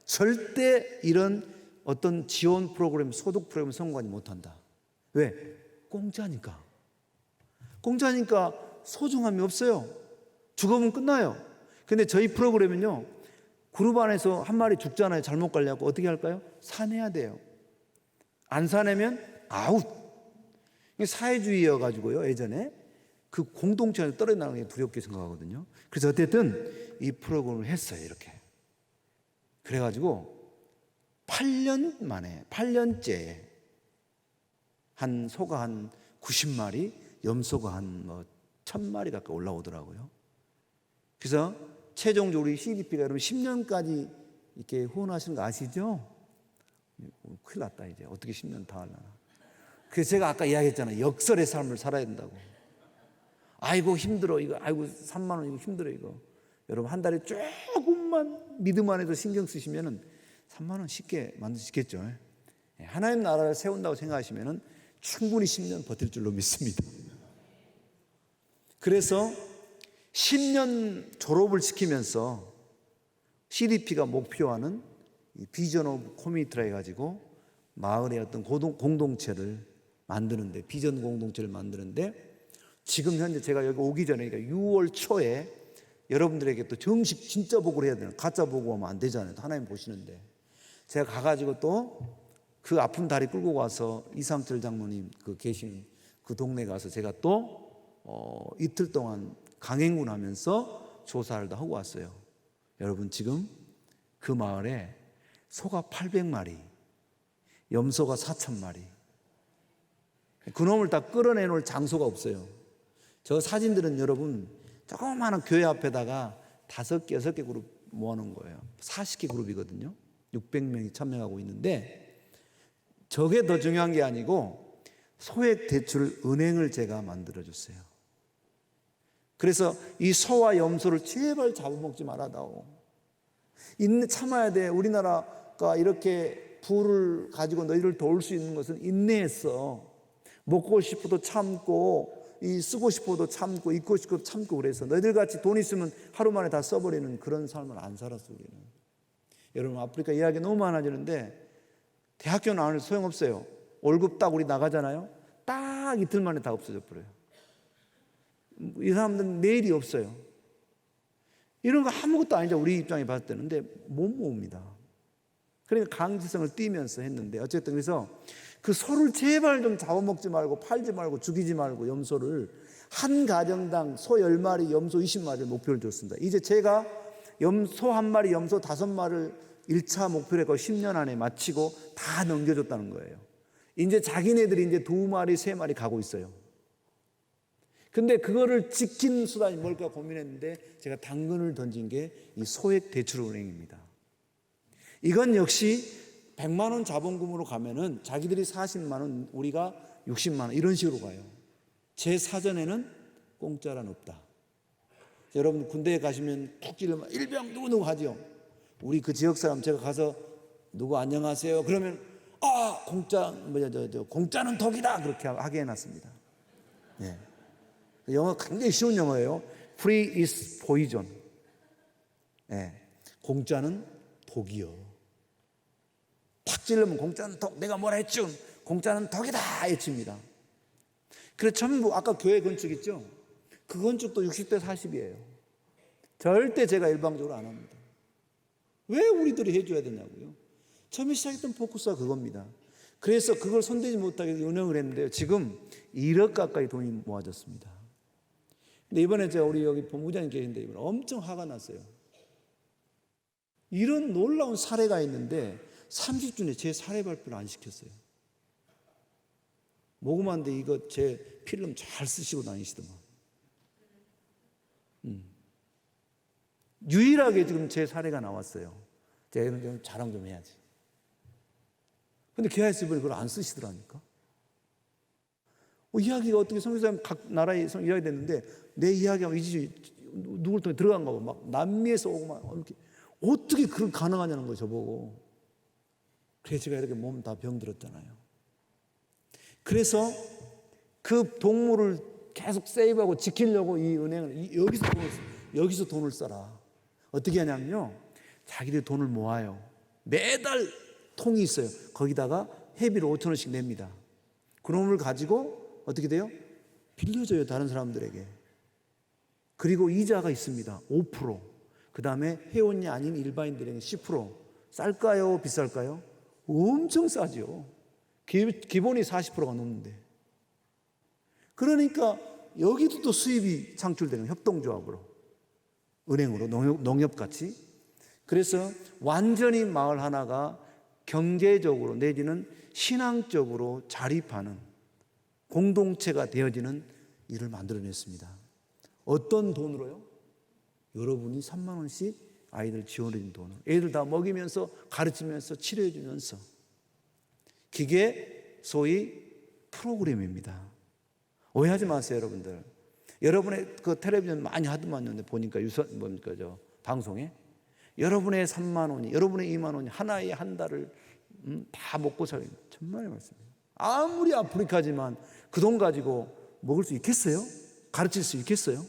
절대 이런 어떤 지원 프로그램, 소득 프로그램 성공하지 못한다. 왜? 공짜니까. 공짜니까 소중함이 없어요. 죽으면 끝나요. 근데 저희 프로그램은요, 그룹 안에서 한 마리 죽잖아요. 잘못 관리하고. 어떻게 할까요? 사내야 돼요. 안 사내면 아웃. 이게 사회주의여가지고요, 예전에 그 공동체에서 떨어나가는 게 두렵게 생각하거든요. 그래서 어쨌든 이 프로그램을 했어요, 이렇게. 그래가지고 8년 만에, 8년째 한 소가 한 90마리, 염소가 한 1000마리 가까이 올라오더라고요. 그래서 최종적으로 우리 CDP가 여러분 10년까지 이렇게 후원하시는 거 아시죠? 큰일 났다, 이제. 어떻게 10년 다 하려나. 그래서 제가 아까 이야기했잖아요. 역설의 삶을 살아야 된다고. 아이고, 힘들어, 이거. 아이고, 3만 원, 이거 힘들어, 이거. 여러분, 한 달에 조금만 믿음 안에서 신경 쓰시면은 3만 원 쉽게 만들 수 있겠죠. 하나님 나라를 세운다고 생각하시면은 충분히 10년 버틸 줄로 믿습니다. 그래서 10년 졸업을 시키면서 CDP가 목표하는 이 비전 오브 커뮤니티라 해가지고 마을의 어떤 공동체를 만드는데, 비전 공동체를 만드는데, 지금 현재 제가 여기 오기 전에, 그러니까 6월 초에 여러분들에게 또 정식 진짜 보고를 해야 되는, 가짜 보고하면 안 되잖아요. 하나님 보시는데. 제가 가가지고 또 그 아픈 다리 끌고 가서 이상철 장로님 그 계신 그 동네 가서 제가 또 이틀 동안 강행군 하면서 조사를 다 하고 왔어요. 여러분, 지금 그 마을에 소가 800마리, 염소가 4,000마리. 그놈을 다 끌어내놓을 장소가 없어요. 저 사진들은 여러분 조그마한 교회 앞에다가 5개, 6개 그룹 모아놓은 거예요. 40개 그룹이거든요. 600명이 참여하고 있는데, 저게 더 중요한 게 아니고 소액 대출 은행을 제가 만들어줬어요. 그래서 이 소와 염소를 제발 잡아먹지 말아다오. 참아야 돼. 우리나라가 이렇게 부를 가지고 너희를 도울 수 있는 것은 인내했어. 먹고 싶어도 참고, 쓰고 싶어도 참고, 입고 싶어도 참고. 그래서 너희들 같이 돈 있으면 하루 만에 다 써버리는 그런 삶을 안 살았어 우리는. 여러분, 아프리카 이야기 너무 많아지는데 대학교 나와도 소용없어요. 월급 딱 우리 나가잖아요. 딱 이틀 만에 다 없어져 버려요. 이 사람들은 내일이 없어요. 이런 거 아무것도 아니죠, 우리 입장에 봤을 때는. 근데 못 모읍니다. 그러니까 강제성을 띠면서 했는데, 어쨌든 그래서 그 소를 제발 좀 잡아먹지 말고 팔지 말고 죽이지 말고, 염소를 한 가정당 소 10마리, 염소 20마리를 목표를 줬습니다. 이제 제가 소 1마리, 염소 5마리를 1차 목표를 했고 10년 안에 마치고 다 넘겨줬다는 거예요. 이제 자기네들이 이제 2마리, 3마리 가고 있어요. 근데 그거를 지킨 수단이 뭘까 고민했는데, 제가 당근을 던진 게 이 소액 대출은행입니다. 이건 역시 100만 원 자본금으로 가면은 자기들이 40만 원, 우리가 60만 원, 이런 식으로 가요. 제 사전에는 공짜란 없다. 여러분 군대에 가시면 툭 찌르면 일병 누구 하죠. 우리 그 지역 사람 제가 가서 누구 안녕하세요 그러면 공짜는 독이다 그렇게 하게 해놨습니다. 네. 영어 굉장히 쉬운 영어예요. Free is poison. 네. 공짜는 독이요. 탁 찔르면 공짜는 독, 내가 뭐라 했죠? 공짜는 독이다 외칩니다. 그래서 전부 아까 교회 건축 있죠? 그 건축도 60대 40이에요. 절대 제가 일방적으로 안 합니다. 왜 우리들이 해줘야 되냐고요. 처음에 시작했던 포커스가 그겁니다. 그래서 그걸 손대지 못하게 운영을 했는데요. 지금 1억 가까이 돈이 모아졌습니다. 근데 이번에 제가 우리 여기 본부장님 계신데 이번에 엄청 화가 났어요. 이런 놀라운 사례가 있는데 30주년에 제 사례 발표를 안 시켰어요. 모금한데 이거 제 필름 잘 쓰시고 다니시더만. 유일하게 지금 제 사례가 나왔어요. 제가 좀 자랑 좀 해야지. 근데 KIS 이번에 그걸 안 쓰시더라니까. 이야기가 어떻게 선교사님 각 나라에 이야기 됐는데 내 이야기하면 누굴 통해 들어간가 봐. 막 남미에서 오고 막 이렇게 어떻게 그런 가능하냐는 거예요, 저보고. 그래서 제가 이렇게 몸 다 병들었잖아요. 그래서 그 동물을 계속 세이브하고 지키려고 이 은행을 여기서 돈을 써라. 어떻게 하냐면요, 자기들 돈을 모아요. 매달 통이 있어요. 거기다가 회비를 5,000원씩 냅니다. 그놈을 가지고 어떻게 돼요? 빌려줘요, 다른 사람들에게. 그리고 이자가 있습니다. 5%. 그 다음에 회원이 아닌 일반인들에게 10%. 쌀까요? 비쌀까요? 엄청 싸죠. 기본이 40%가 넘는데. 그러니까 여기도 또 수입이 창출되는, 협동조합으로, 은행으로, 농협같이. 그래서 완전히 마을 하나가 경제적으로 내지는 신앙적으로 자립하는 공동체가 되어지는 일을 만들어냈습니다. 어떤 돈으로요? 여러분이 3만 원씩 아이들 지원해준 돈으로, 애들 다 먹이면서 가르치면서 치료해주면서. 그게 소위 프로그램입니다. 오해하지 마세요, 여러분들. 여러분의 그 텔레비전 많이 하더만요. 보니까 방송에 여러분의 3만 원이, 여러분의 2만 원이 하나에 한 달을 다 먹고 살는, 천만의 말씀이에요. 아무리 아프리카지만 그 돈 가지고 먹을 수 있겠어요? 가르칠 수 있겠어요?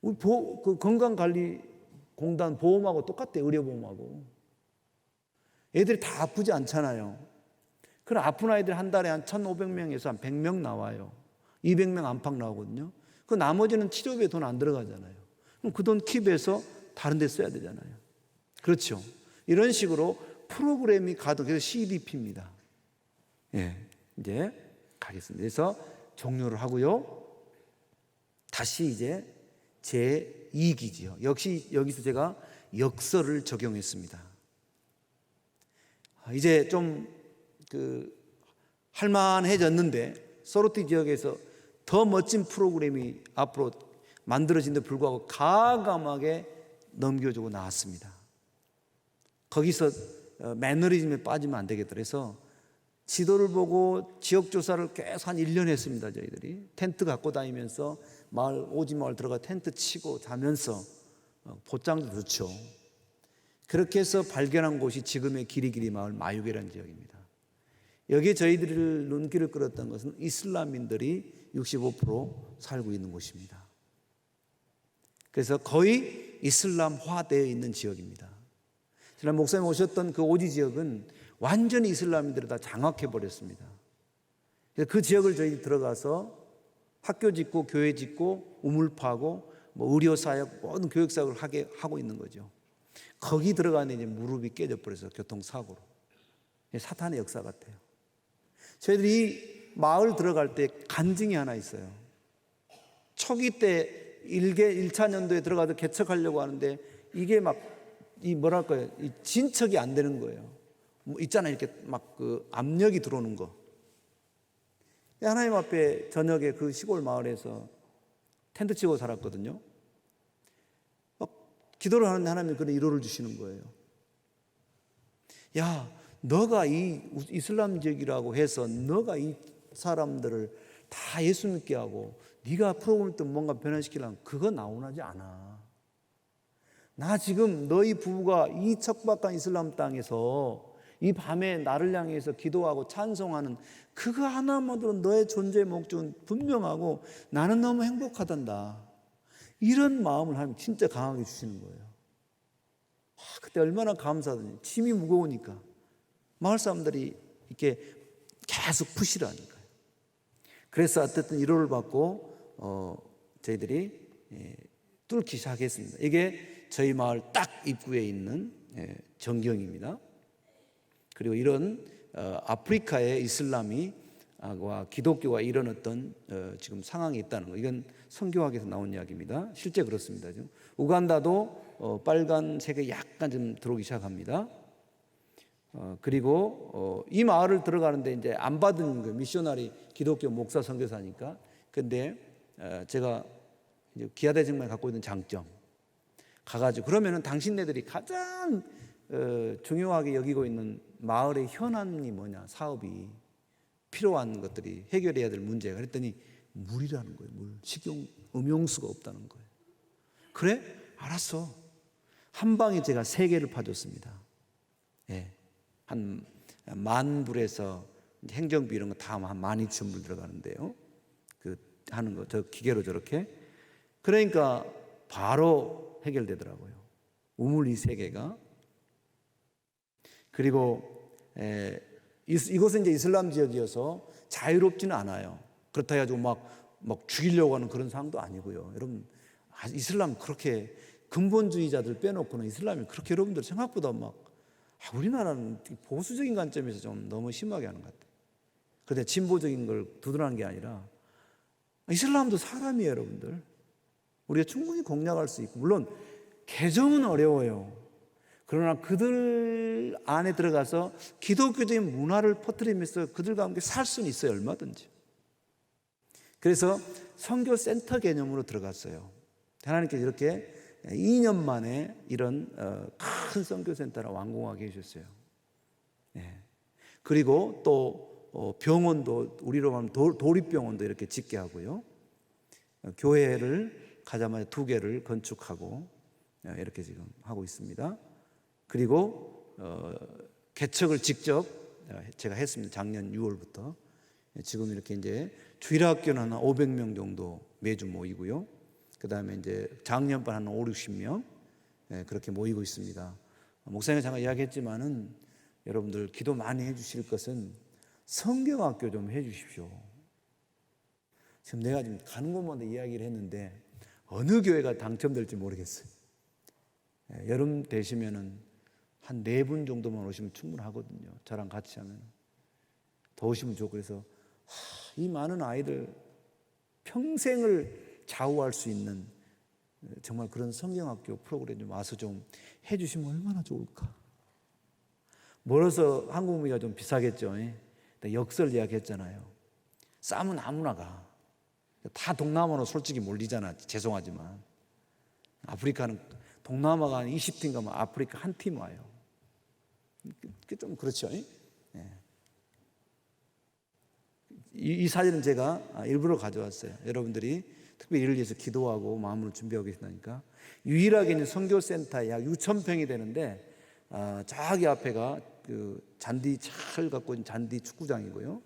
우리 그 건강관리공단 보험하고 똑같대요. 의료보험하고. 애들이 다 아프지 않잖아요. 그럼 아픈 아이들 한 달에 한 1,500명에서 한 100명 나와요. 200명 안팎 나오거든요. 그 나머지는 치료비에 돈 안 들어가잖아요. 그럼 그 돈 킵해서 다른 데 써야 되잖아요. 그렇죠. 이런 식으로 프로그램이 가동, 그래서 CDP입니다. 예, 이제 가겠습니다. 그래서 종료를 하고요. 다시 이제 제2기지요. 역시 여기서 제가 역설을 적용했습니다. 이제 좀 할만해졌는데 소로티 지역에서 더 멋진 프로그램이 앞으로 만들어진데 불구하고 가감하게 넘겨주고 나왔습니다. 거기서 매너리즘에 빠지면 안 되겠다 그래서 지도를 보고 지역조사를 계속 한 1년 했습니다. 저희들이 텐트 갖고 다니면서 오지 마을 들어가 텐트 치고 자면서 보장도 좋죠. 그렇게 해서 발견한 곳이 지금의 기리기리 마을 마유게라는 지역입니다. 여기에 저희들을 눈길을 끌었던 것은 이슬람인들이 65% 살고 있는 곳입니다. 그래서 거의 이슬람화되어 있는 지역입니다. 지난 목사님 오셨던 그 오지 지역은 완전히 이슬람인들을 다 장악해버렸습니다. 그래서 그 지역을 저희 들어가서 학교 짓고 교회 짓고 우물 파고 의료사역 모든 교육사역을 하고 있는 거죠. 거기 들어가는 이제 무릎이 깨져버려서 교통사고로. 사탄의 역사 같아요. 저희들이 마을 들어갈 때 간증이 하나 있어요. 초기 때 1차 년도에 들어가서 개척하려고 하는데 이게 이 진척이 안 되는 거예요. 있잖아요. 이렇게 그 압력이 들어오는 거. 하나님 앞에 저녁에 그 시골 마을에서 텐트 치고 살았거든요. 기도를 하는데 하나님이 그런 위로를 주시는 거예요. 야, 너가 이 이슬람 지역이라고 해서 너가 이 사람들을 다 예수 믿게 하고 네가 프로그램 때 뭔가 변화시키려면 그거 나오나지 않아. 나 지금 너희 부부가 이 척박한 이슬람 땅에서 이 밤에 나를 향해서 기도하고 찬송하는 그거 하나만으로 너의 존재의 목적은 분명하고 나는 너무 행복하단다. 이런 마음을 하나님 진짜 강하게 주시는 거예요. 그때 얼마나 감사하더니 짐이 무거우니까 마을 사람들이 이렇게 계속 푸시라니까요. 그래서 어쨌든 위로를 받고 저희들이 뚫기 시작했습니다. 이게 저희 마을 딱 입구에 있는 전경입니다. 그리고 이런 아프리카의 이슬람이 와 기독교가 이런 어떤 지금 상황이 있다는 거, 이건 성경학에서 나온 이야기입니다. 실제 그렇습니다. 지금 우간다도 빨간색이 약간 좀 들어오기 시작합니다. 그리고 이 마을을 들어가는데 이제 안 받은 거예요. 미셔너리 기독교 목사 선교사니까. 근데 제가 이제 기아대정만 갖고 있는 장점 가가지고 그러면은 당신네들이 가장 중요하게 여기고 있는 마을의 현안이 뭐냐, 사업이 필요한 것들이 해결해야 될 문제가. 그랬더니 물이라는 거예요. 물, 식용, 음용수가 없다는 거예요. 그래? 알았어. 한 방에 제가 3개를 파줬습니다. 예, 한 10,000불에서 행정비 이런 거 다 한 12,000불 들어가는데요. 그 하는 거 저 기계로 저렇게. 그러니까 바로 해결되더라고요. 우물 이 3개가. 그리고 이곳은 이제 이슬람 지역이어서 자유롭지는 않아요. 그렇다 해가지고 막 죽이려고 하는 그런 상황도 아니고요. 여러분, 이슬람 그렇게 근본주의자들 빼놓고는 이슬람이 그렇게 여러분들 생각보다 우리나라는 보수적인 관점에서 좀 너무 심하게 하는 것 같아요. 그런데 진보적인 걸 두드러난 게 아니라 이슬람도 사람이에요, 여러분들. 우리가 충분히 공략할 수 있고, 물론 개정은 어려워요. 그러나 그들 안에 들어가서 기독교적인 문화를 퍼뜨리면서 그들과 함께 살 수는 있어요, 얼마든지. 그래서 선교센터 개념으로 들어갔어요. 하나님께서 이렇게 2년 만에 이런 큰 선교센터를 완공하게 해주셨어요. 네. 그리고 또 병원도, 우리로 하면 도립병원도 이렇게 짓게 하고요. 교회를 가자마자 2개를 건축하고 이렇게 지금 하고 있습니다. 그리고 개척을 직접 제가 했습니다. 작년 6월부터. 지금 이렇게 이제 주일학교는 한 500명 정도 매주 모이고요. 그 다음에 이제 작년반 한 5, 60명 그렇게 모이고 있습니다. 목사님이 잠깐 이야기했지만은 여러분들 기도 많이 해주실 것은 성경학교 좀 해주십시오. 지금 내가 지금 가는 곳마다 이야기를 했는데 어느 교회가 당첨될지 모르겠어요. 여름 되시면은 한 4분 정도만 오시면 충분하거든요. 저랑 같이 하면 더 오시면 좋고. 그래서 이 많은 아이들 평생을 좌우할 수 있는 정말 그런 성경학교 프로그램 좀 와서 좀 해주시면 얼마나 좋을까. 멀어서 한국무기가 좀 비싸겠죠. 역설 이야기했잖아요. 싸면 아무나 가. 다 동남아로 솔직히 몰리잖아. 죄송하지만 아프리카는 동남아가 한 20팀 가면 아프리카 한 팀 와요. 좀 그렇죠. 이 사진은 제가 일부러 가져왔어요. 여러분들이 특별히 이를 위해서 기도하고 마음으로 준비하고 계신다니까. 유일하게 있는 선교센터에 약 6,000평이 되는데 저기 앞에가 그 잔디 잘 갖고 있는 잔디 축구장이고요.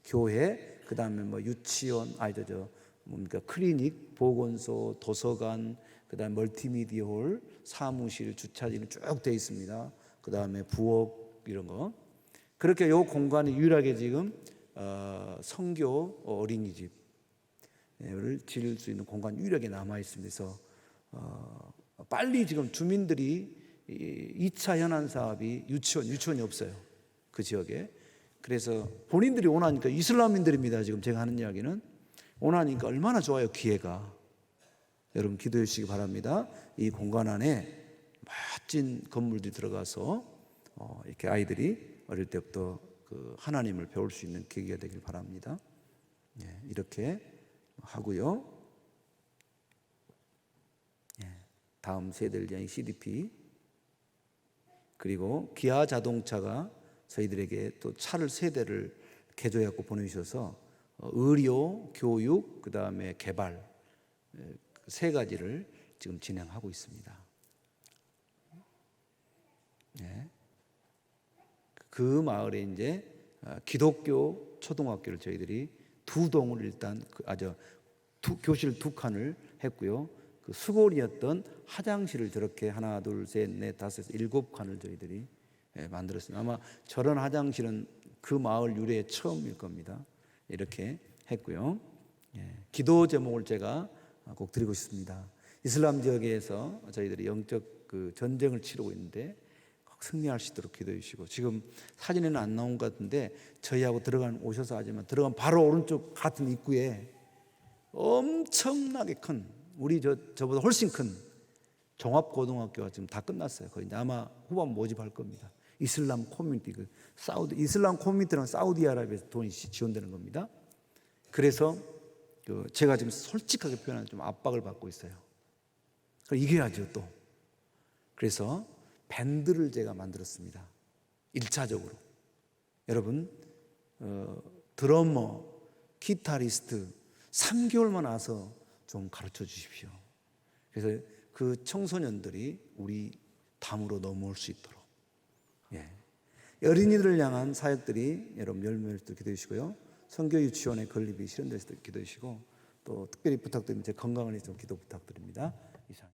교회, 그 다음에 뭐 유치원, 뭡니까 클리닉, 보건소, 도서관, 그 다음에 멀티미디어 홀, 사무실, 주차장이 쭉 되어 있습니다. 그 다음에 부엌 이런 거. 그렇게 이 공간이 유일하게 지금 성교 어린이집을 지을 수 있는 공간이 유일하게 남아 있습니다. 그래서 빨리 지금 주민들이 2차 현안 사업이 유치원이 없어요. 그 지역에. 그래서 본인들이 원하니까 이슬람인들입니다. 지금 제가 하는 이야기는 원하니까 얼마나 좋아요. 기회가. 여러분 기도해 주시기 바랍니다. 이 공간 안에 멋진 건물들이 들어가서 이렇게 아이들이 어릴 때부터 그 하나님을 배울 수 있는 계기가 되길 바랍니다. 이렇게 하고요. 다음 세대를 위한 CDP, 그리고 기아 자동차가 저희들에게 또 차를 3대를 개조해갖고 보내주셔서 의료, 교육, 그 다음에 개발 3가지를 지금 진행하고 있습니다. 그 마을에 이제 기독교 초등학교를 저희들이 2동을 일단 교실 2칸을 했고요. 그 수골이었던 화장실을 저렇게 하나, 둘, 셋, 넷, 다섯, 7칸을 저희들이 만들었습니다. 아마 저런 화장실은 그 마을 유래의 처음일 겁니다. 이렇게 했고요. 기도 제목을 제가 꼭 드리고 싶습니다. 이슬람 지역에서 저희들이 영적 그 전쟁을 치르고 있는데 꼭 승리할 수 있도록 기도해 주시고, 지금 사진에는 안 나온 것 같은데 저희하고 오셔서 하지만 들어간 바로 오른쪽 같은 입구에 엄청나게 큰, 우리 저보다 훨씬 큰 종합고등학교가 지금 다 끝났어요. 거의 아마 후반 모집할 겁니다. 이슬람 커뮤니티, 이슬람 커뮤니티는 사우디아라비아에서 돈이 지원되는 겁니다. 그래서 제가 지금 솔직하게 표현하는 좀 압박을 받고 있어요. 이겨야죠 또. 그래서 밴드를 제가 만들었습니다. 1차적으로. 여러분 드러머, 기타리스트 3개월만 와서 좀 가르쳐 주십시오. 그래서 그 청소년들이 우리 담으로 넘어올 수 있도록. 어린이들을 향한 사역들이 여러분 열매를 기도해 주시고요. 선교 유치원의 건립이 실현될 수 있도록 기도해 주시고, 또 특별히 부탁드리면 제 건강을 위해서 기도 부탁드립니다.